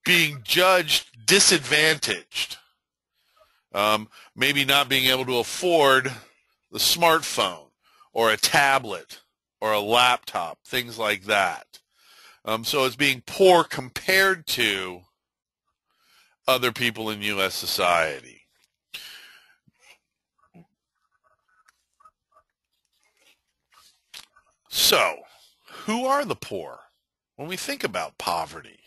being judged disadvantaged, maybe not being able to afford the smartphone or a tablet or a laptop, things like that. So it's being poor compared to other people in U.S. society. So, who are the poor when we think about poverty?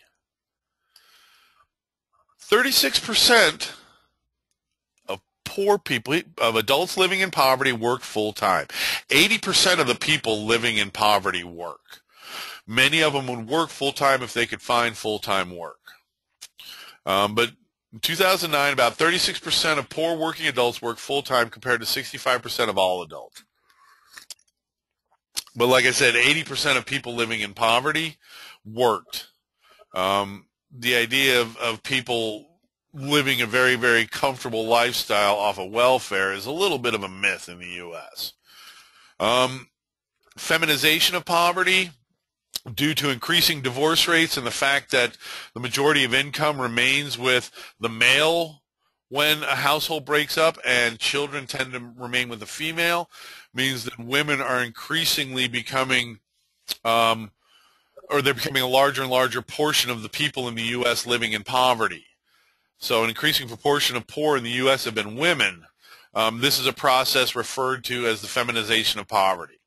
36% of poor people, of adults living in poverty, work full-time. 80% of the people living in poverty work. Many of them would work full-time if they could find full-time work. But in 2009, about 36% of poor working adults work full-time compared to 65% of all adults. But like I said, 80% of people living in poverty worked. The idea of people living a very, very comfortable lifestyle off of welfare is a little bit of a myth in the U.S. Feminization of poverty due to increasing divorce rates and the fact that the majority of income remains with the male when a household breaks up and children tend to remain with the female means that women are increasingly becoming, or they're becoming a larger and larger portion of the people in the U.S. living in poverty. So an increasing proportion of poor in the U.S. have been women. This is a process referred to as the feminization of poverty.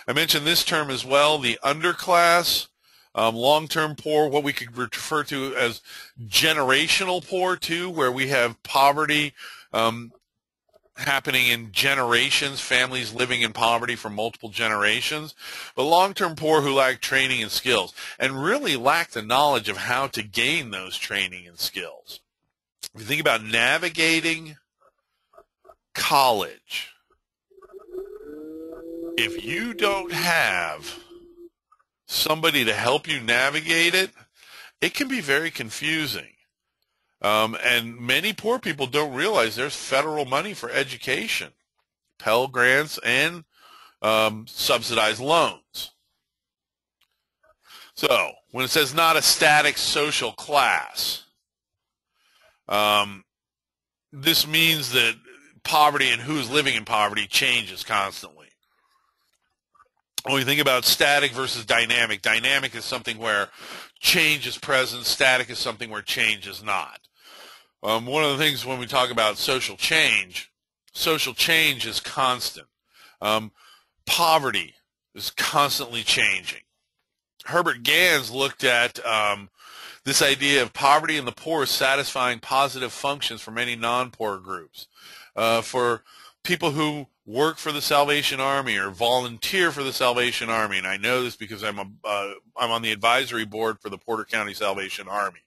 I mentioned this term as well, the underclass, long-term poor, what we could refer to as generational poor too, where we have poverty happening in generations, families living in poverty for multiple generations, but long-term poor who lack training and skills and really lack the knowledge of how to gain those training and skills. If you think about navigating college, if you don't have somebody to help you navigate it, it can be very confusing. And many poor people don't realize there's federal money for education, Pell Grants, and subsidized loans. So when it says not a static social class, this means that poverty and who's living in poverty changes constantly. When we think about static versus dynamic, dynamic is something where change is present, static is something where change is not. One of the things when we talk about social change is constant. Poverty is constantly changing. Herbert Gans looked at this idea of poverty and the poor satisfying positive functions for many non-poor groups. For people who work for the Salvation Army or volunteer for the Salvation Army, and I know this because I'm on the advisory board for the Porter County Salvation Army.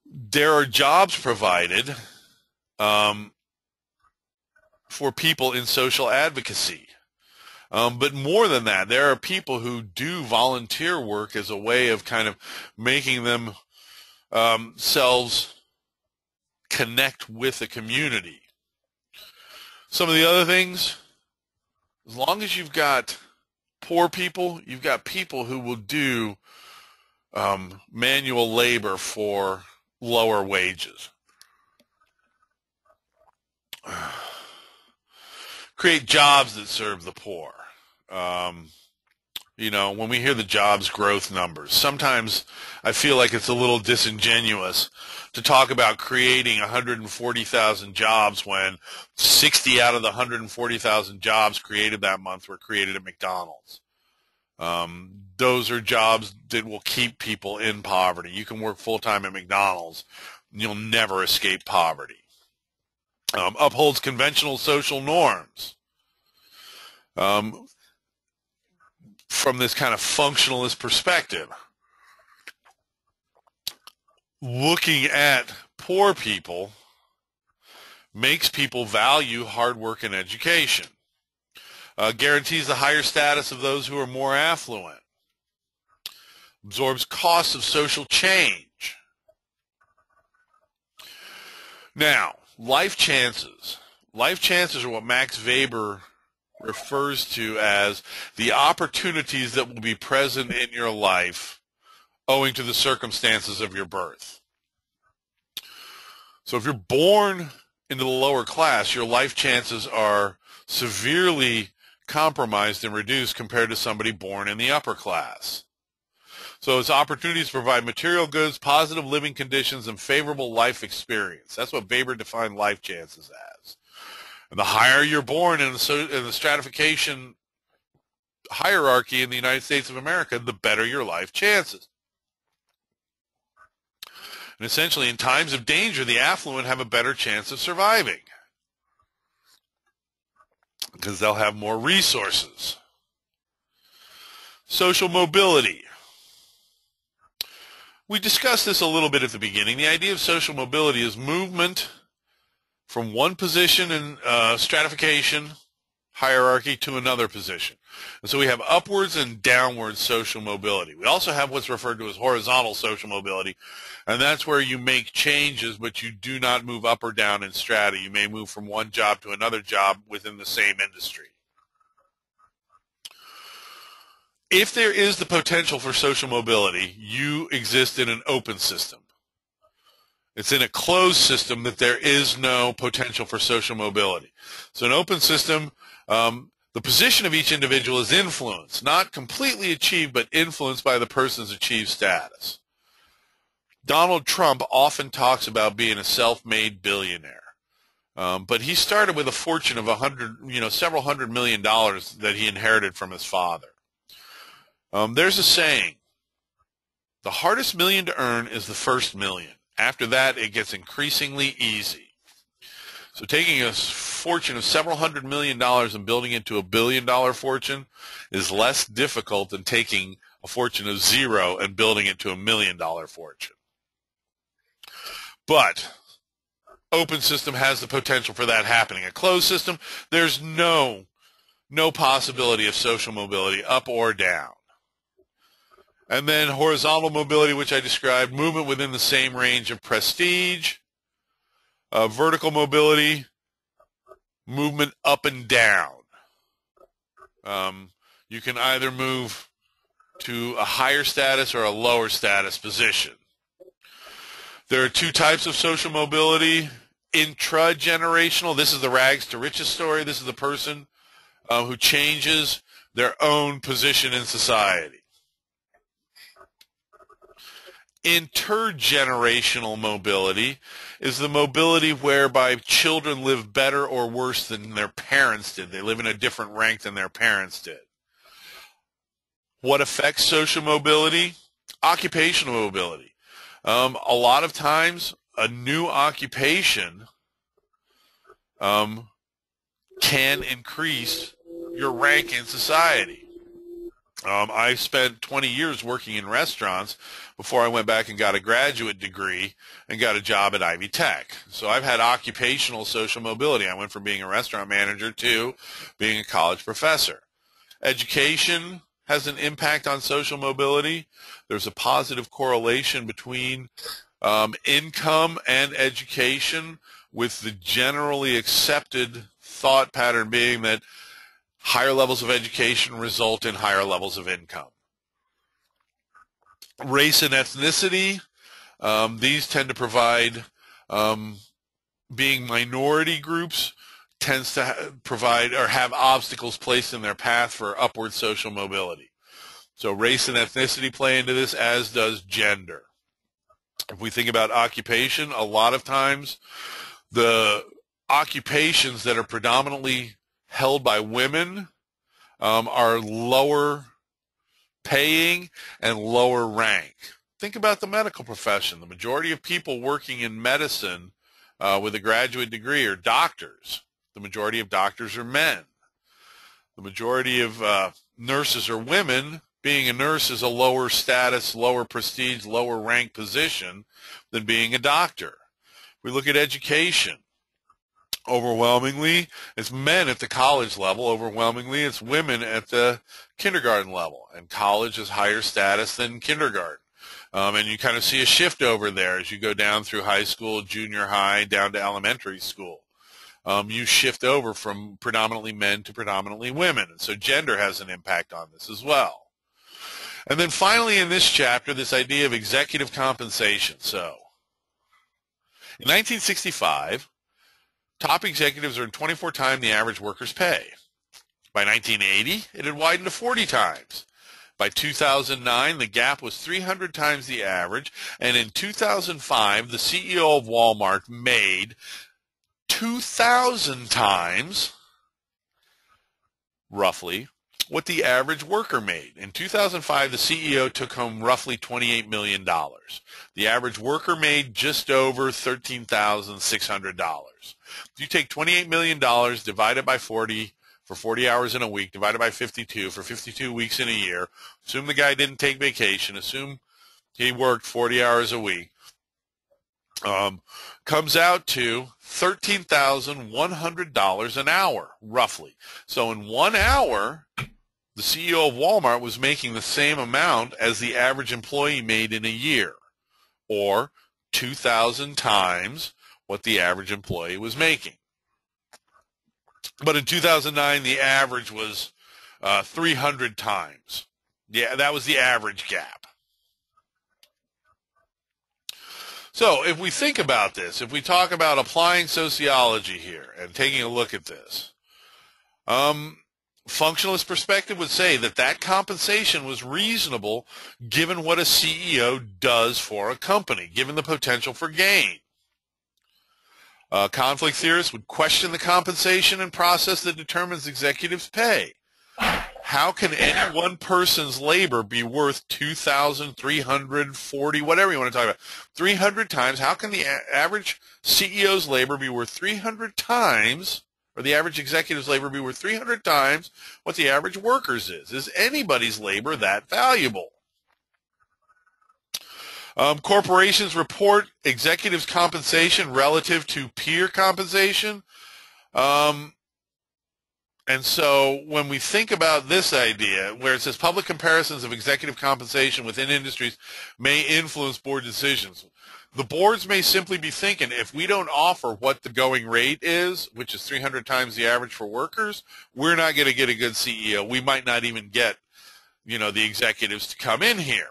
There are jobs provided for people in social advocacy. But more than that, there are people who do volunteer work as a way of kind of making themselves connect with the community. Some of the other things, as long as you've got poor people, you've got people who will do manual labor for lower wages. Create jobs that serve the poor. You know, when we hear the jobs growth numbers, sometimes I feel like it's a little disingenuous to talk about creating 140,000 jobs when 60 out of the 140,000 jobs created that month were created at McDonald's. Those are jobs that will keep people in poverty. You can work full-time at McDonald's, and you'll never escape poverty. Upholds conventional social norms. From this kind of functionalist perspective, looking at poor people makes people value hard work and education. Guarantees the higher status of those who are more affluent. Absorbs costs of social change. Now, life chances. Life chances are what Max Weber refers to as the opportunities that will be present in your life owing to the circumstances of your birth. So if you're born into the lower class, your life chances are severely compromised and reduced compared to somebody born in the upper class. So it's opportunities to provide material goods, positive living conditions, and favorable life experience. That's what Weber defined life chances as. And the higher you're born in the stratification hierarchy in the United States of America, the better your life chances. And essentially, in times of danger, the affluent have a better chance of surviving because they'll have more resources. Social mobility. We discussed this a little bit at the beginning. The idea of social mobility is movement from one position in stratification hierarchy to another position. And so we have upwards and downward social mobility. We also have what's referred to as horizontal social mobility, and that's where you make changes, but you do not move up or down in strata. You may move from one job to another job within the same industry. If there is the potential for social mobility, you exist in an open system. It's in a closed system that there is no potential for social mobility. So an open system, the position of each individual is influenced, not completely achieved, but influenced by the person's achieved status. Donald Trump often talks about being a self-made billionaire, but he started with a fortune of several $100 million that he inherited from his father. There's a saying, the hardest million to earn is the first million. After that, it gets increasingly easy. So taking a fortune of several $100 million and building it to $1 billion fortune is less difficult than taking a fortune of zero and building it to $1 million fortune. But open system has the potential for that happening. A closed system, there's no possibility of social mobility up or down. And then horizontal mobility, which I described, movement within the same range of prestige. Vertical mobility, movement up and down. You can either move to a higher status or a lower status position. There are two types of social mobility. Intragenerational, this is the rags to riches story. This is the person who changes their own position in society. Intergenerational mobility is the mobility whereby children live better or worse than their parents did. They live in a different rank than their parents did. What affects social mobility? Occupational mobility. A lot of times, a new occupation can increase your rank in society. I spent 20 years working in restaurants before I went back and got a graduate degree and got a job at Ivy Tech. So I've had occupational social mobility. I went from being a restaurant manager to being a college professor. Education has an impact on social mobility. There's a positive correlation between income and education, with the generally accepted thought pattern being that higher levels of education result in higher levels of income. Race and ethnicity, these tend to provide, being minority groups, tends to provide or have obstacles placed in their path for upward social mobility. So race and ethnicity play into this, as does gender. If we think about occupation, a lot of times the occupations that are predominantly held by women are lower paying and lower rank. Think about the medical profession. The majority of people working in medicine with a graduate degree are doctors. The majority of doctors are men. The majority of nurses are women. Being a nurse is a lower status, lower prestige, lower rank position than being a doctor. We look at education. Overwhelmingly, it's men at the college level. Overwhelmingly, it's women at the kindergarten level. And college is higher status than kindergarten. And you kind of see a shift over there as you go down through high school, junior high, down to elementary school. You shift over from predominantly men to predominantly women. And so gender has an impact on this as well. And then finally in this chapter, this idea of executive compensation. So in 1965, top executives earned 24 times the average worker's pay. By 1980, it had widened to 40 times. By 2009, the gap was 300 times the average. And in 2005, the CEO of Walmart made 2,000 times, roughly, what the average worker made. In 2005, the CEO took home roughly $28 million. The average worker made just over $13,600. If you take $28 million divided by 40 for 40 hours in a week, divided by 52 for 52 weeks in a year, assume the guy didn't take vacation, assume he worked 40 hours a week, comes out to $13,100 an hour, roughly. So in 1 hour, the CEO of Walmart was making the same amount as the average employee made in a year, or 2,000 times what the average employee was making. But in 2009, the average was 300 times. Yeah, that was the average gap. So if we think about this, if we talk about applying sociology here and taking a look at this, functionalist perspective would say that that compensation was reasonable given what a CEO does for a company, given the potential for gain. Conflict theorists would question the compensation and process that determines executives' pay. How can any one person's labor be worth 2,340, whatever you want to talk about, 300 times? How can the average CEO's labor be worth 300 times, or the average executive's labor be worth 300 times what the average worker's is? Is anybody's labor that valuable? Corporations report executives' compensation relative to peer compensation. And so when we think about this idea, where it says public comparisons of executive compensation within industries may influence board decisions, the boards may simply be thinking, if we don't offer what the going rate is, which is 300 times the average for workers, we're not going to get a good CEO. We might not even get, the executives to come in here.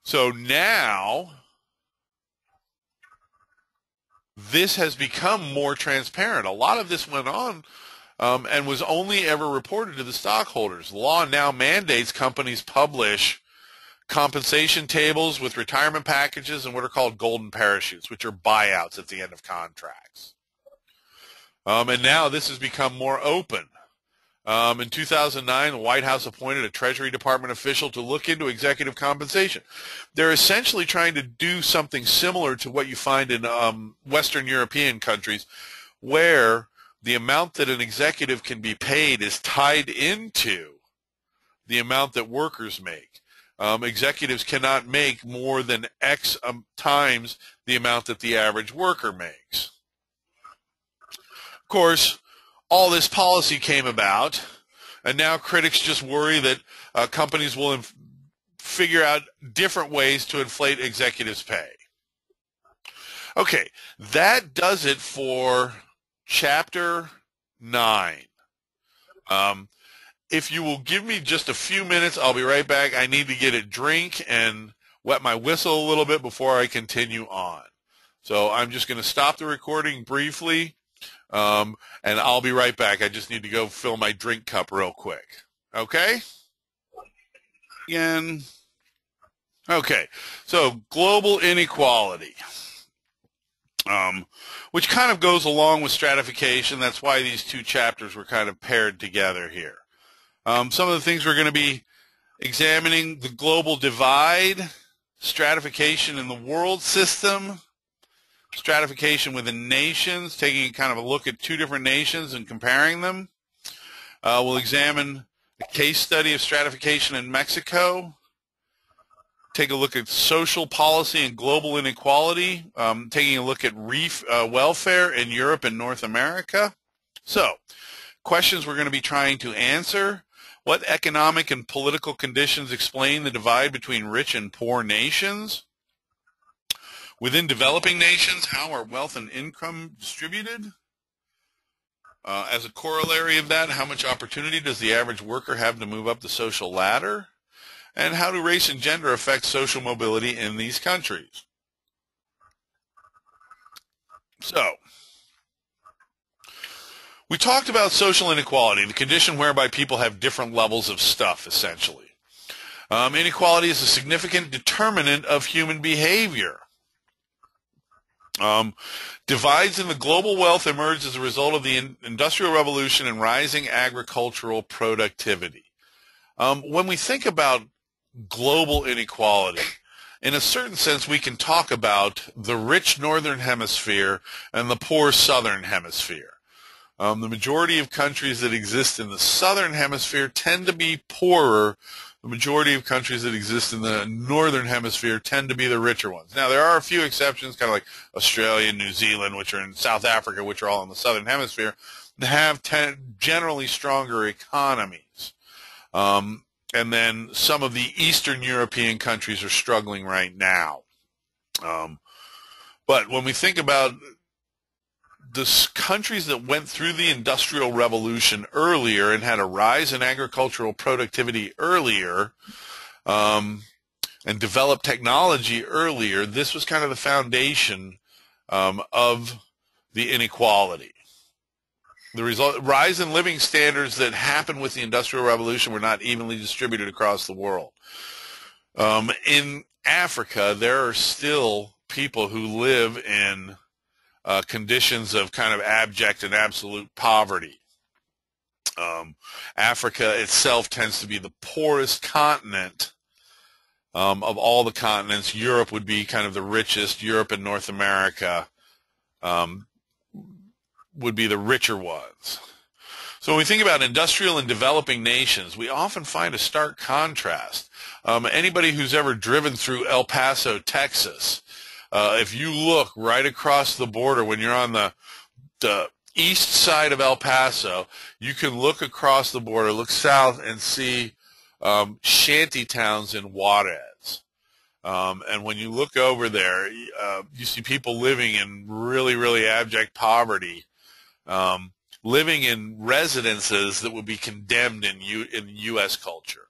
So now this has become more transparent. A lot of this went on and was only ever reported to the stockholders. The law now mandates companies publish compensation tables with retirement packages and what are called golden parachutes, which are buyouts at the end of contracts. And now this has become more open. In 2009, the White House appointed a Treasury Department official to look into executive compensation. They're essentially trying to do something similar to what you find in Western European countries, where the amount that an executive can be paid is tied into the amount that workers make. Executives cannot make more than X times the amount that the average worker makes. Of course, all this policy came about, and now critics just worry that companies will figure out different ways to inflate executives' pay. Okay, that does it for Chapter 9. If you will give me just a few minutes, I'll be right back. I need to get a drink and wet my whistle a little bit before I continue on. So I'm just going to stop the recording briefly. And I'll be right back. I just need to go fill my drink cup real quick. Okay? Again. Okay. So global inequality, which kind of goes along with stratification. That's why these two chapters were kind of paired together here. Some of the things we're going to be examining: the global divide, stratification in the world system, stratification within nations, taking kind of a look at two different nations and comparing them. We'll examine a case study of stratification in Mexico, take a look at social policy and global inequality, taking a look at welfare in Europe and North America. So, questions we're going to be trying to answer: what economic and political conditions explain the divide between rich and poor nations? Within developing nations, how are wealth and income distributed? As a corollary of that, how much opportunity does the average worker have to move up the social ladder? And how do race and gender affect social mobility in these countries? So, we talked about social inequality, the condition whereby people have different levels of stuff, essentially. Inequality is a significant determinant of human behavior. Divides in the global wealth emerged as a result of the Industrial Revolution and rising agricultural productivity. When we think about global inequality, in a certain sense, we can talk about the rich northern hemisphere and the poor southern hemisphere. The majority of countries that exist in the southern hemisphere tend to be poorer. The majority of countries that exist in the northern hemisphere tend to be the richer ones. Now, there are a few exceptions, kind of like Australia, New Zealand, which are in South Africa, which are all in the southern hemisphere, that have generally stronger economies. And then some of the Eastern European countries are struggling right now. But when we think about the countries that went through the Industrial Revolution earlier and had a rise in agricultural productivity earlier, and developed technology earlier, this was kind of the foundation of the inequality. The rise in living standards that happened with the Industrial Revolution were not evenly distributed across the world. In Africa, there are still people who live in conditions of kind of abject and absolute poverty. Africa itself tends to be the poorest continent of all the continents. Europe would be kind of the richest. Europe and North America would be the richer ones. So when we think about industrial and developing nations, we often find a stark contrast. Anybody who's ever driven through El Paso, Texas, if you look right across the border when you're on the east side of El Paso, you can look across the border, look south, and see shanty towns in Juarez. And when you look over there, you see people living in really, really abject poverty, living in residences that would be condemned in U.S. culture.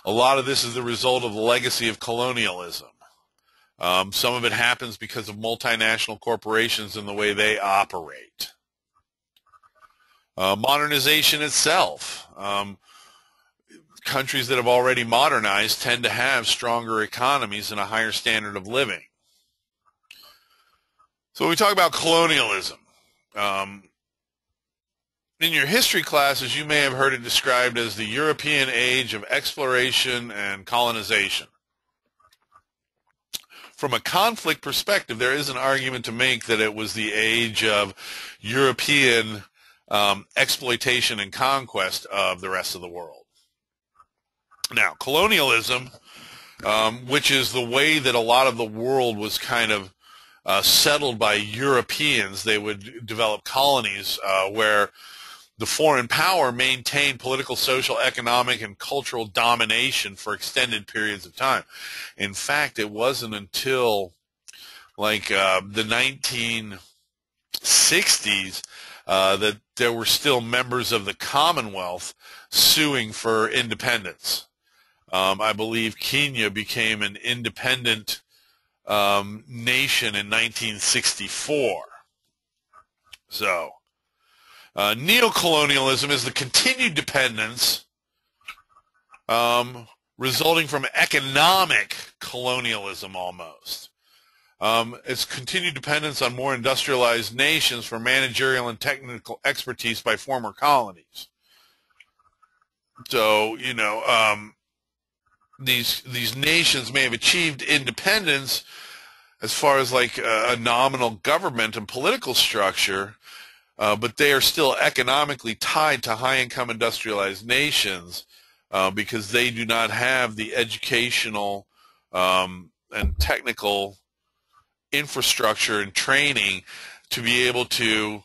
A lot of this is the result of the legacy of colonialism. Some of it happens because of multinational corporations and the way they operate. Modernization itself. Countries that have already modernized tend to have stronger economies and a higher standard of living. So when we talk about colonialism, in your history classes, you may have heard it described as the European age of exploration and colonization. From a conflict perspective, there is an argument to make that it was the age of European exploitation and conquest of the rest of the world. Now, colonialism, which is the way that a lot of the world was kind of settled by Europeans, they would develop colonies where the foreign power maintained political, social, economic, and cultural domination for extended periods of time. In fact, it wasn't until like the 1960s that there were still members of the Commonwealth suing for independence. I believe Kenya became an independent nation in 1964. So, neocolonialism is the continued dependence resulting from economic colonialism almost. It's continued dependence on more industrialized nations for managerial and technical expertise by former colonies. So, you know, these nations may have achieved independence as far as like a nominal government and political structure, but they are still economically tied to high-income industrialized nations because they do not have the educational and technical infrastructure and training to be able to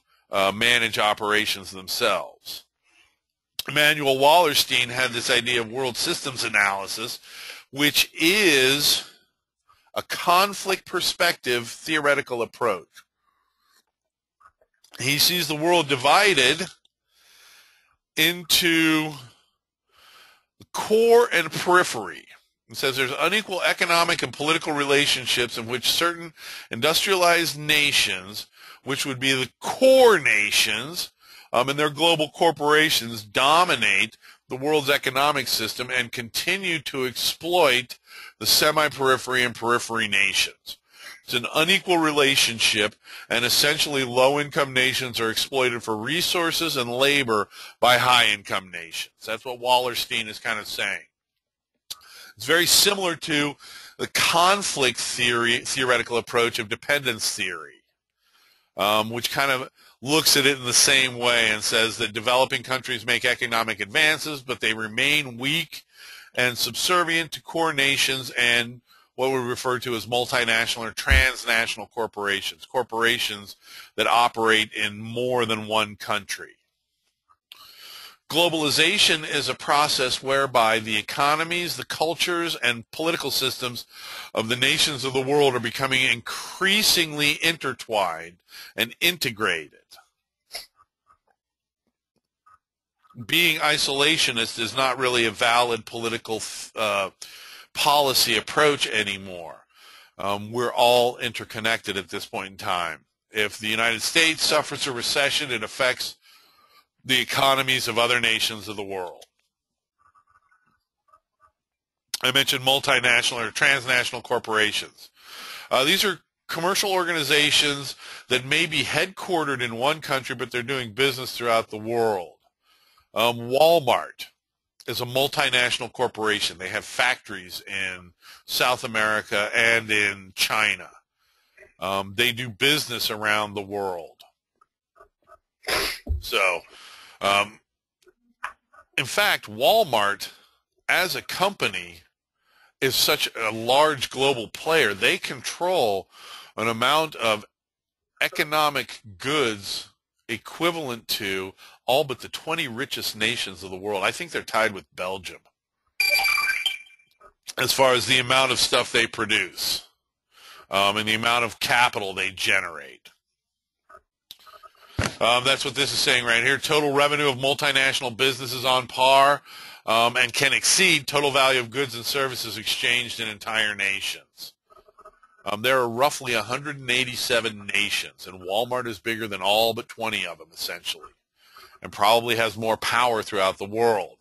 manage operations themselves. Emanuel Wallerstein had this idea of world systems analysis, which is a conflict perspective theoretical approach. He sees the world divided into core and periphery. He says there's unequal economic and political relationships in which certain industrialized nations, which would be the core nations, and their global corporations dominate the world's economic system and continue to exploit the semi-periphery and periphery nations. It's an unequal relationship, and essentially low-income nations are exploited for resources and labor by high-income nations. That's what Wallerstein is kind of saying. It's very similar to the conflict theoretical approach of dependence theory, which kind of looks at it in the same way and says that developing countries make economic advances, but they remain weak and subservient to core nations and what we refer to as multinational or transnational corporations, corporations that operate in more than one country. Globalization is a process whereby the economies, the cultures, and political systems of the nations of the world are becoming increasingly intertwined and integrated. Being isolationist is not really a valid political policy approach anymore. We're all interconnected at this point in time. If the United States suffers a recession, it affects the economies of other nations of the world. I mentioned multinational or transnational corporations. These are commercial organizations that may be headquartered in one country, but they're doing business throughout the world. Walmart is a multinational corporation. They have factories in South America and in China. They do business around the world. So, in fact, Walmart as a company is such a large global player. They control an amount of economic goods equivalent to all but the 20 richest nations of the world. I think they're tied with Belgium as far as the amount of stuff they produce and the amount of capital they generate. That's what this is saying right here. Total revenue of multinational businesses on par and can exceed total value of goods and services exchanged in entire nations. There are roughly 187 nations, and Walmart is bigger than all but 20 of them, essentially, and probably has more power throughout the world.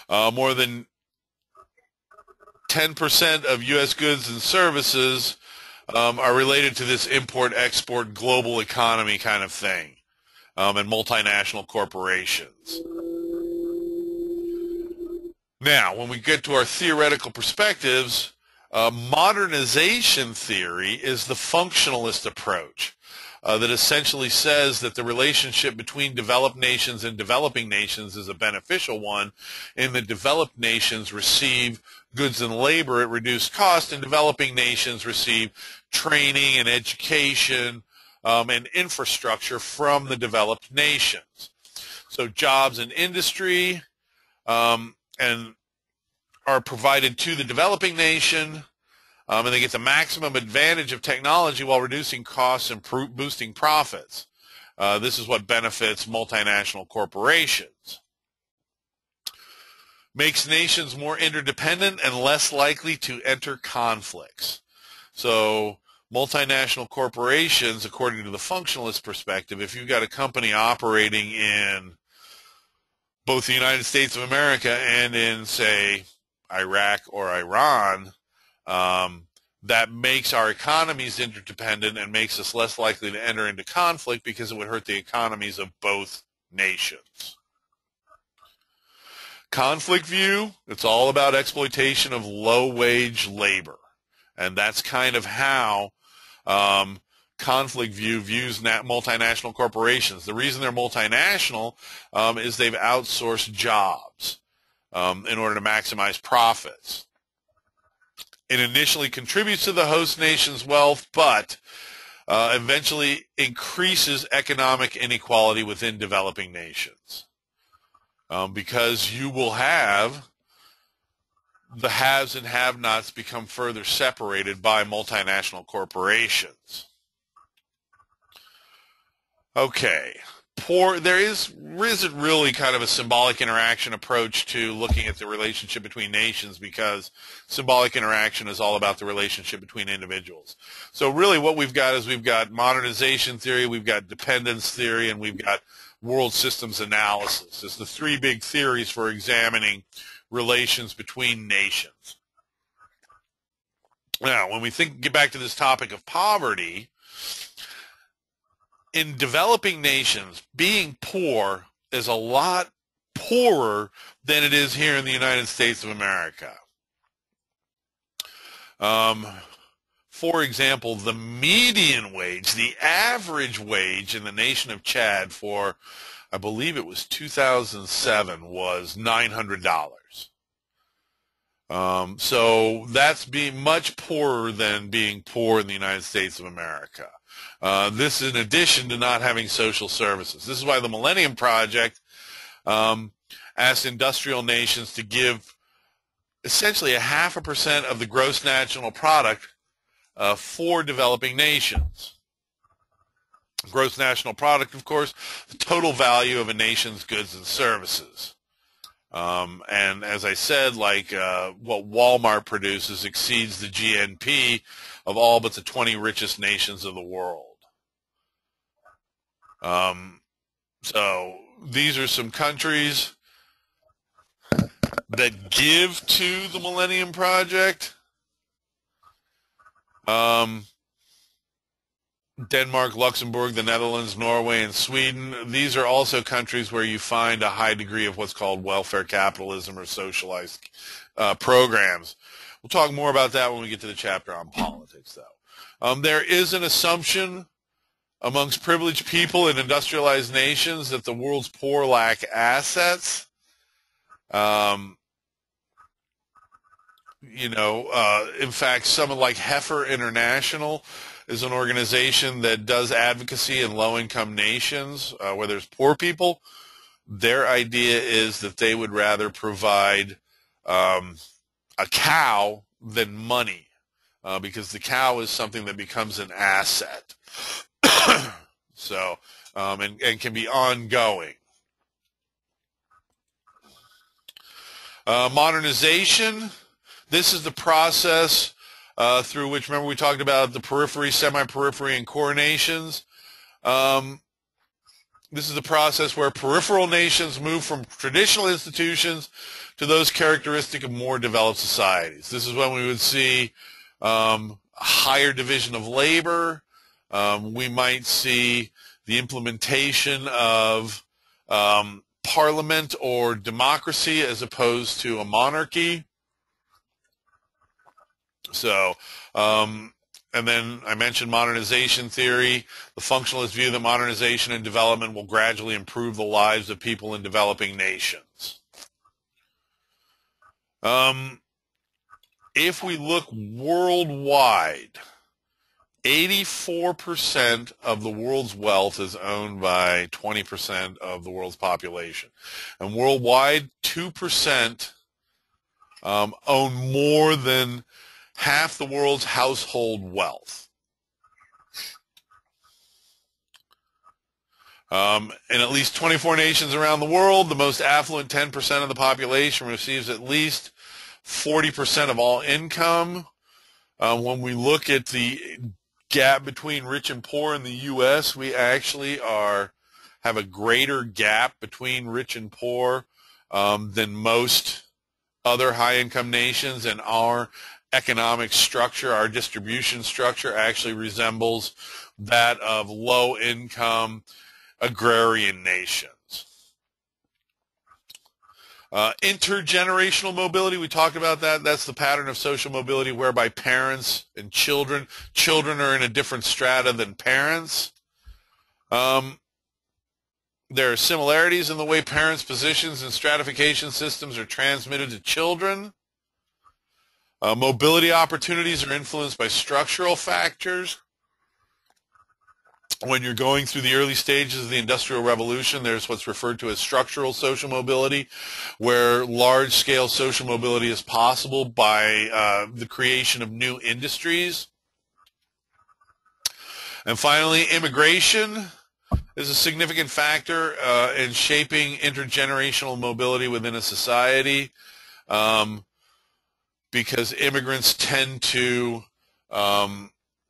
More than 10% of U.S. goods and services are related to this import-export global economy kind of thing, and multinational corporations. Now, when we get to our theoretical perspectives, modernization theory is the functionalist approach that essentially says that the relationship between developed nations and developing nations is a beneficial one, and that developed nations receive goods and labor at reduced cost, and developing nations receive training and education and infrastructure from the developed nations. So jobs and industry and are provided to the developing nation, and they get the maximum advantage of technology while reducing costs and boosting profits. This is what benefits multinational corporations. Makes nations more interdependent and less likely to enter conflicts. So multinational corporations, according to the functionalist perspective, if you've got a company operating in both the United States of America and in, say, Iraq or Iran, that makes our economies interdependent and makes us less likely to enter into conflict because it would hurt the economies of both nations. Conflict view, it's all about exploitation of low-wage labor. And that's kind of how conflict view views multinational corporations. The reason they're multinational is they've outsourced jobs in order to maximize profits. It initially contributes to the host nation's wealth, but eventually increases economic inequality within developing nations. Because you will have the haves and have-nots become further separated by multinational corporations. Okay. There isn't really kind of a symbolic interaction approach to looking at the relationship between nations, because symbolic interaction is all about the relationship between individuals. So really what we've got is we've got modernization theory, we've got dependence theory, and we've got world systems analysis. It's the three big theories for examining relations between nations. Now, when we get back to this topic of poverty, in developing nations, being poor is a lot poorer than it is here in the United States of America. For example, the median wage, the average wage in the nation of Chad for, I believe it was 2007, was $900. So that's being much poorer than being poor in the United States of America. This in addition to not having social services. This is why the Millennium Project asked industrial nations to give essentially 0.5% of the gross national product for developing nations. Gross national product, of course, the total value of a nation's goods and services. And as I said, like what Walmart produces exceeds the GNP of all but the 20 richest nations of the world. So these are some countries that give to the Millennium Project. Denmark, Luxembourg, the Netherlands, Norway, and Sweden. These are also countries where you find a high degree of what's called welfare capitalism or socialized programs. We'll talk more about that when we get to the chapter on politics, though. There is an assumption amongst privileged people in industrialized nations that the world's poor lack assets. In fact, someone like Heifer International is an organization that does advocacy in low-income nations where there's poor people. Their idea is that they would rather provide a cow than money because the cow is something that becomes an asset. So, and can be ongoing. Modernization, this is the process through which, remember we talked about the periphery, semi-periphery, and core nations. This is the process where peripheral nations move from traditional institutions to those characteristic of more developed societies. This is when we would see higher division of labor. We might see the implementation of parliament or democracy as opposed to a monarchy. So, and then I mentioned modernization theory, the functionalist view that modernization and development will gradually improve the lives of people in developing nations. If we look worldwide, 84% of the world's wealth is owned by 20% of the world's population. And worldwide, 2% own more than half the world's household wealth. In at least 24 nations around the world, the most affluent 10% of the population receives at least 40% of all income. When we look at the gap between rich and poor in the U.S., we actually have a greater gap between rich and poor than most other high-income nations, and our economic structure, our distribution structure actually resembles that of low-income agrarian nations. Intergenerational mobility, we talked about that. That's the pattern of social mobility whereby parents and children are in a different strata than parents. There are similarities in the way parents' positions and stratification systems are transmitted to children. Mobility opportunities are influenced by structural factors. When you're going through the early stages of the Industrial Revolution, there's what's referred to as structural social mobility, where large-scale social mobility is possible by the creation of new industries. And finally, immigration is a significant factor in shaping intergenerational mobility within a society, because immigrants tend to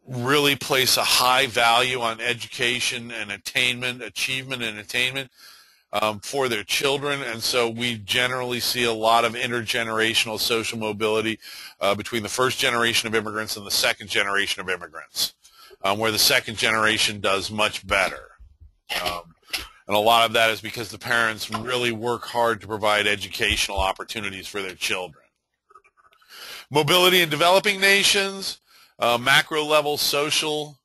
really place a high value on education and achievement and attainment for their children, and so we generally see a lot of intergenerational social mobility between the first generation of immigrants and the second generation of immigrants, where the second generation does much better. And a lot of that is because the parents really work hard to provide educational opportunities for their children. Mobility in developing nations, macro-level social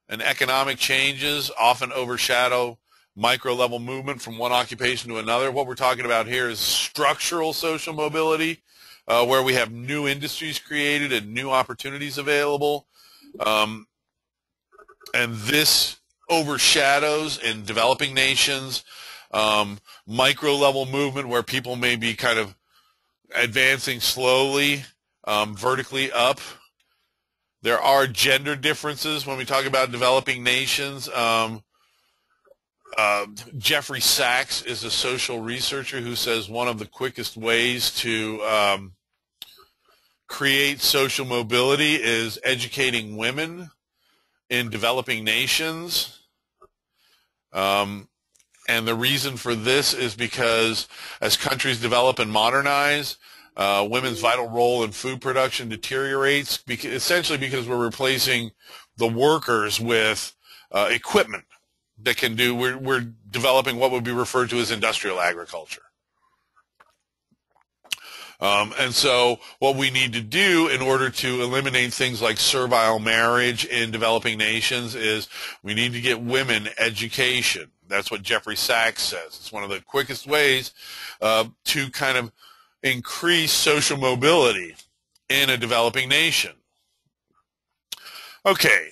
and economic changes often overshadow micro-level movement from one occupation to another. What we're talking about here is structural social mobility, where we have new industries created and new opportunities available. And this overshadows in developing nations micro-level movement, where people may be kind of advancing slowly vertically up. There are gender differences when we talk about developing nations. Jeffrey Sachs is a social researcher who says one of the quickest ways to create social mobility is educating women in developing nations. And the reason for this is because as countries develop and modernize, women's vital role in food production deteriorates, essentially because we're replacing the workers with equipment that can do, we're developing what would be referred to as industrial agriculture. And so what we need to do in order to eliminate things like servile marriage in developing nations is we need to get women education. That's what Jeffrey Sachs says. It's one of the quickest ways to kind of increase social mobility in a developing nation. Okay,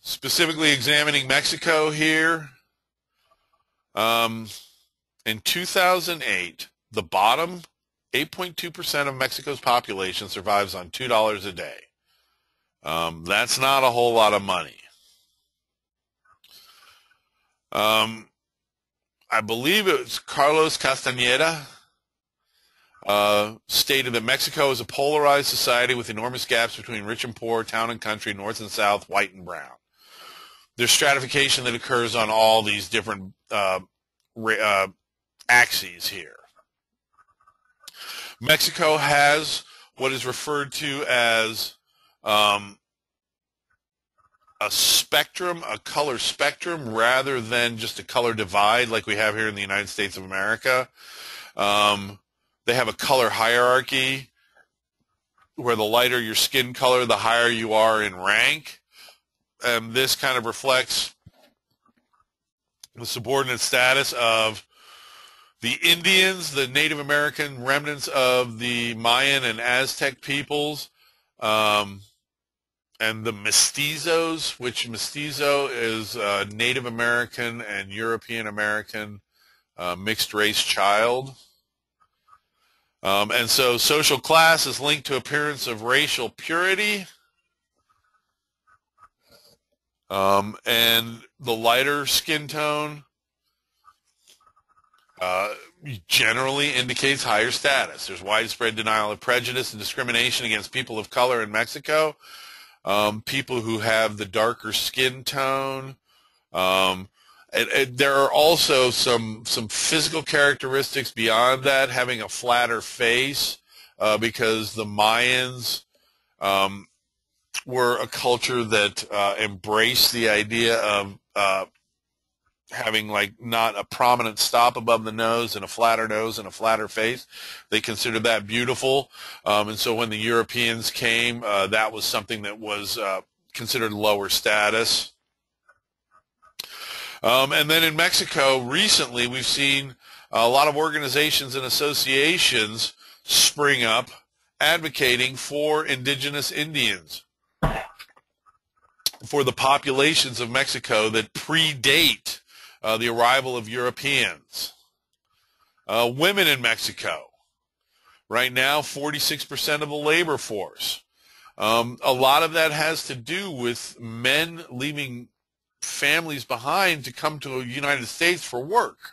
Specifically examining Mexico here. In 2008, the bottom 8.2% of Mexico's population survives on $2 a day. That's not a whole lot of money. I believe it was Carlos Castañeda stated that Mexico is a polarized society with enormous gaps between rich and poor, town and country, north and south, white and brown. There's stratification that occurs on all these different axes here. Mexico has what is referred to as a spectrum, a color spectrum, rather than just a color divide like we have here in the United States of America. They have a color hierarchy where the lighter your skin color, the higher you are in rank. And this kind of reflects the subordinate status of the Indians, the Native American remnants of the Mayan and Aztec peoples, and the mestizos, which mestizo is Native American and European American mixed race child. And so social class is linked to appearance of racial purity. And the lighter skin tone generally indicates higher status. There's widespread denial of prejudice and discrimination against people of color in Mexico. People who have the darker skin tone. There are also some physical characteristics beyond that, having a flatter face, because the Mayans were a culture that embraced the idea of having like not a prominent stop above the nose and a flatter nose and a flatter face. They considered that beautiful. And so when the Europeans came, that was something that was considered lower status. And then in Mexico, recently, we've seen a lot of organizations and associations spring up advocating for indigenous Indians, for the populations of Mexico that predate the arrival of Europeans. Women in Mexico, right now, 46% of the labor force. A lot of that has to do with men leaving families behind to come to the United States for work.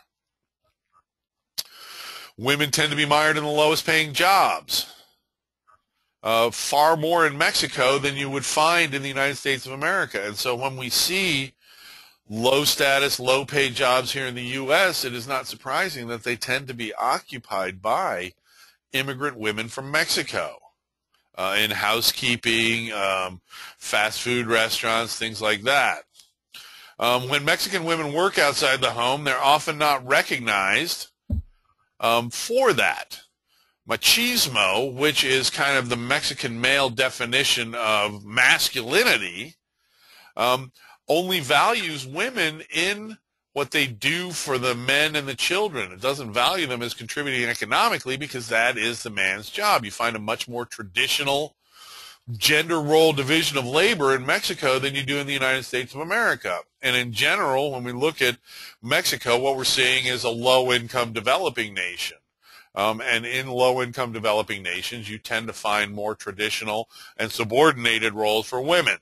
Women tend to be mired in the lowest paying jobs, far more in Mexico than you would find in the United States of America. And so when we see low status, low paid jobs here in the U.S., it is not surprising that they tend to be occupied by immigrant women from Mexico, in housekeeping, fast food restaurants, things like that. When Mexican women work outside the home, they're often not recognized for that. Machismo, which is kind of the Mexican male definition of masculinity, only values women in what they do for the men and the children. It doesn't value them as contributing economically because that is the man's job. You find a much more traditional gender role division of labor in Mexico than you do in the United States of America. And in general, when we look at Mexico, what we're seeing is a low-income developing nation. And in low-income developing nations, you tend to find more traditional and subordinated roles for women.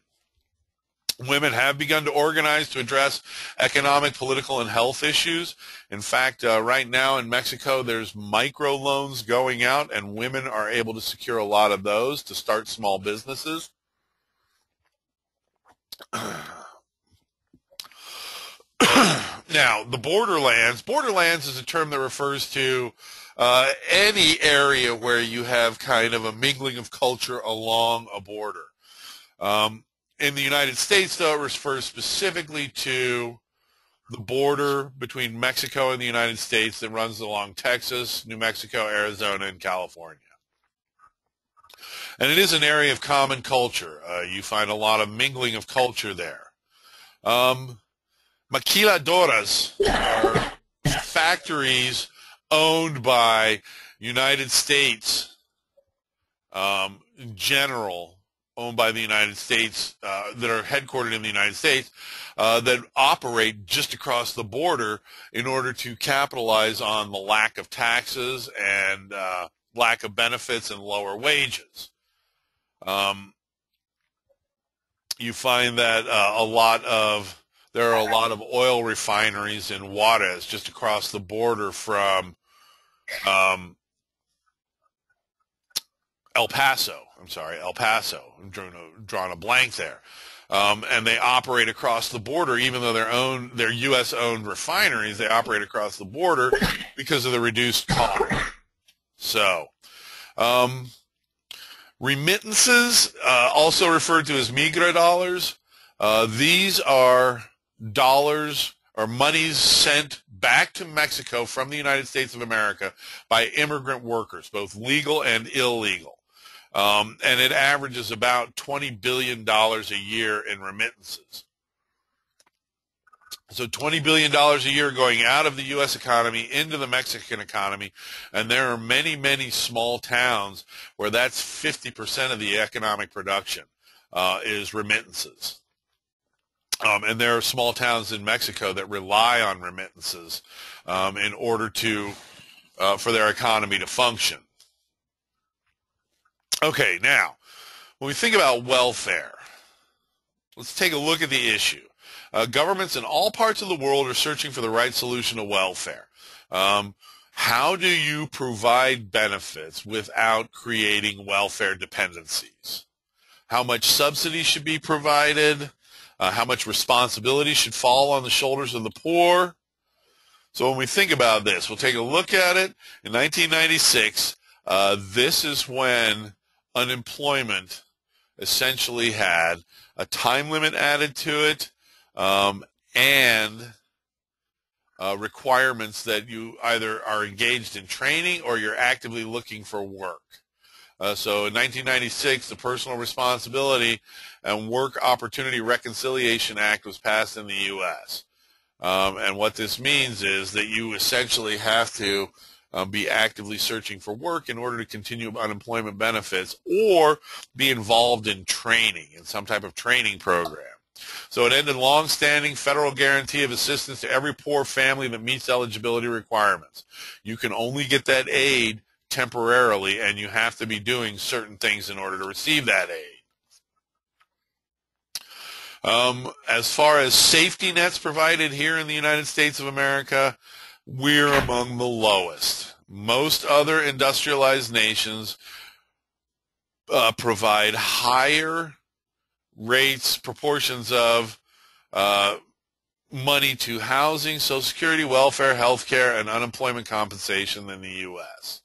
Women have begun to organize to address economic, political, and health issues. In fact, right now in Mexico, there's microloans going out, and women are able to secure a lot of those to start small businesses. Now, the borderlands. Borderlands is a term that refers to any area where you have kind of a mingling of culture along a border. In the United States, though, it refers specifically to the border between Mexico and the United States that runs along Texas, New Mexico, Arizona, and California. And it is an area of common culture. You find a lot of mingling of culture there. Maquiladoras are factories owned by United States in general owned by the United States, that are headquartered in the United States, that operate just across the border in order to capitalize on the lack of taxes and lack of benefits and lower wages. You find that there are a lot of oil refineries in Juarez, just across the border from El Paso. El Paso. I'm drawing a blank there. And they operate across the border, even though they're U.S.-owned refineries. They operate across the border because of the reduced cost. So, remittances, also referred to as migra dollars. These are dollars or monies sent back to Mexico from the United States of America by immigrant workers, both legal and illegal. And it averages about $20 billion a year in remittances. So $20 billion a year going out of the U.S. economy into the Mexican economy, and there are many, many small towns where that's 50% of the economic production is remittances. And there are small towns in Mexico that rely on remittances in order for their economy to function. Okay, now, when we think about welfare, let's take a look at the issue. Governments in all parts of the world are searching for the right solution to welfare. How do you provide benefits without creating welfare dependencies? How much subsidy should be provided? How much responsibility should fall on the shoulders of the poor? So when we think about this, we'll take a look at it. In 1996, this is when unemployment essentially had a time limit added to it, and requirements that you either are engaged in training or you're actively looking for work. So in 1996, the Personal Responsibility and Work Opportunity Reconciliation Act was passed in the U.S. And what this means is that you essentially have to be actively searching for work in order to continue unemployment benefits or be involved in training, in some type of training program. So it ended long-standing federal guarantee of assistance to every poor family that meets eligibility requirements. You can only get that aid temporarily, and you have to be doing certain things in order to receive that aid. As far as safety nets provided here in the United States of America, we're among the lowest. Most other industrialized nations provide higher rates, proportions of money to housing, Social Security, welfare, health care, and unemployment compensation than the U.S.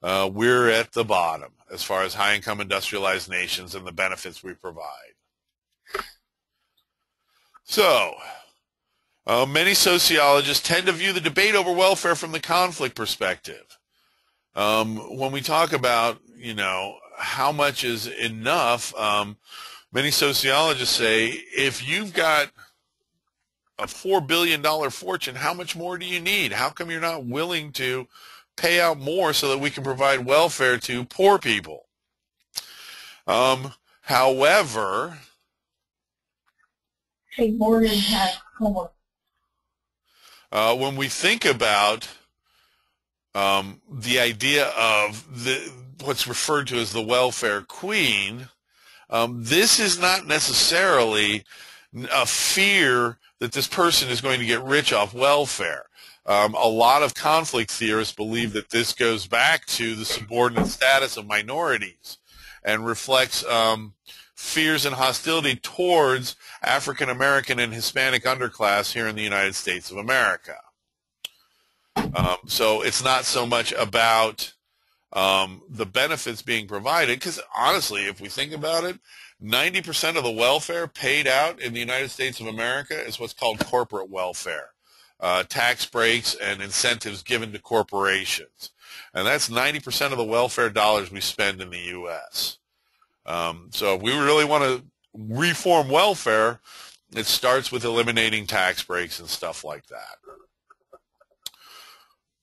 We're at the bottom as far as high-income industrialized nations and the benefits we provide. So, many sociologists tend to view the debate over welfare from the conflict perspective. When we talk about, how much is enough, many sociologists say, if you've got a $4 billion fortune, how much more do you need? How come you're not willing to pay out more so that we can provide welfare to poor people? However, when we think about the idea of what's referred to as the welfare queen, this is not necessarily a fear that this person is going to get rich off welfare. A lot of conflict theorists believe that this goes back to the subordinate status of minorities and reflects fears and hostility towards African American and Hispanic underclass here in the United States of America. So it's not so much about the benefits being provided, because honestly, if we think about it, 90% of the welfare paid out in the United States of America is what's called corporate welfare, tax breaks and incentives given to corporations. And that's 90% of the welfare dollars we spend in the U.S. So if we really want to reform welfare, it starts with eliminating tax breaks and stuff like that.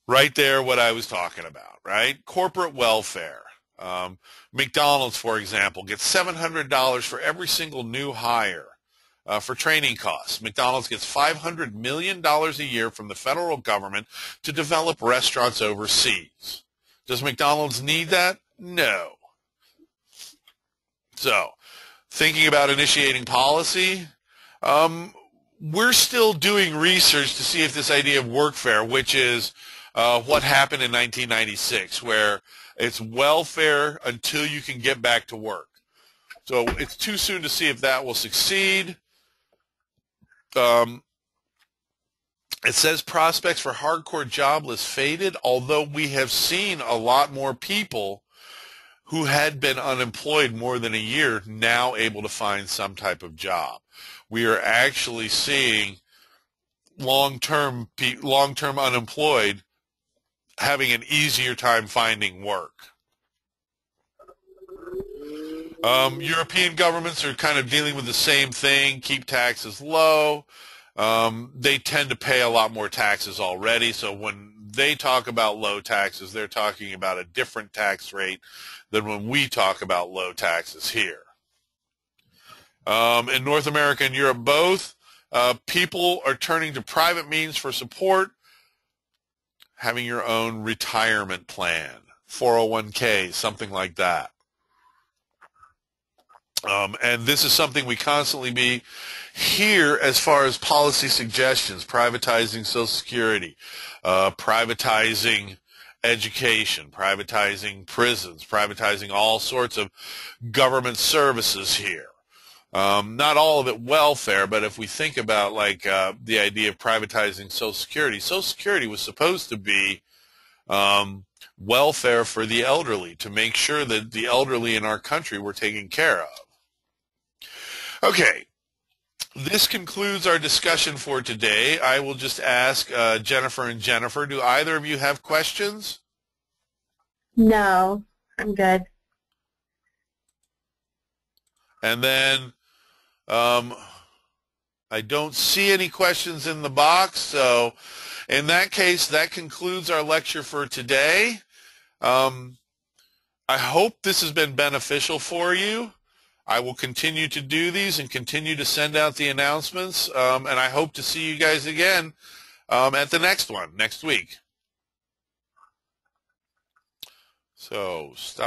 Right there, what I was talking about, right? Corporate welfare. McDonald's, for example, gets $700 for every single new hire for training costs. McDonald's gets $500 million a year from the federal government to develop restaurants overseas. Does McDonald's need that? No. So, thinking about initiating policy, we're still doing research to see if this idea of workfare, which is what happened in 1996, where it's welfare until you can get back to work. So it's too soon to see if that will succeed. It says prospects for hardcore jobless faded, although we have seen a lot more people who had been unemployed more than a year now able to find some type of job. We are actually seeing long-term unemployed having an easier time finding work. European governments are kind of dealing with the same thing, keep taxes low. They tend to pay a lot more taxes already, so when they talk about low taxes, they're talking about a different tax rate than when we talk about low taxes here. In North America and Europe both, people are turning to private means for support, having your own retirement plan, 401k, something like that. And this is something we constantly hear as far as policy suggestions, privatizing Social Security, privatizing education, privatizing prisons, privatizing all sorts of government services here. Not all of it welfare, but if we think about like the idea of privatizing Social Security was supposed to be welfare for the elderly, to make sure that the elderly in our country were taken care of. Okay, this concludes our discussion for today. I will just ask Jennifer and Jennifer, do either of you have questions? No, I'm good. And then I don't see any questions in the box, so in that case, that concludes our lecture for today. I hope this has been beneficial for you. I will continue to do these and continue to send out the announcements, and I hope to see you guys again at the next one, next week. So, stop.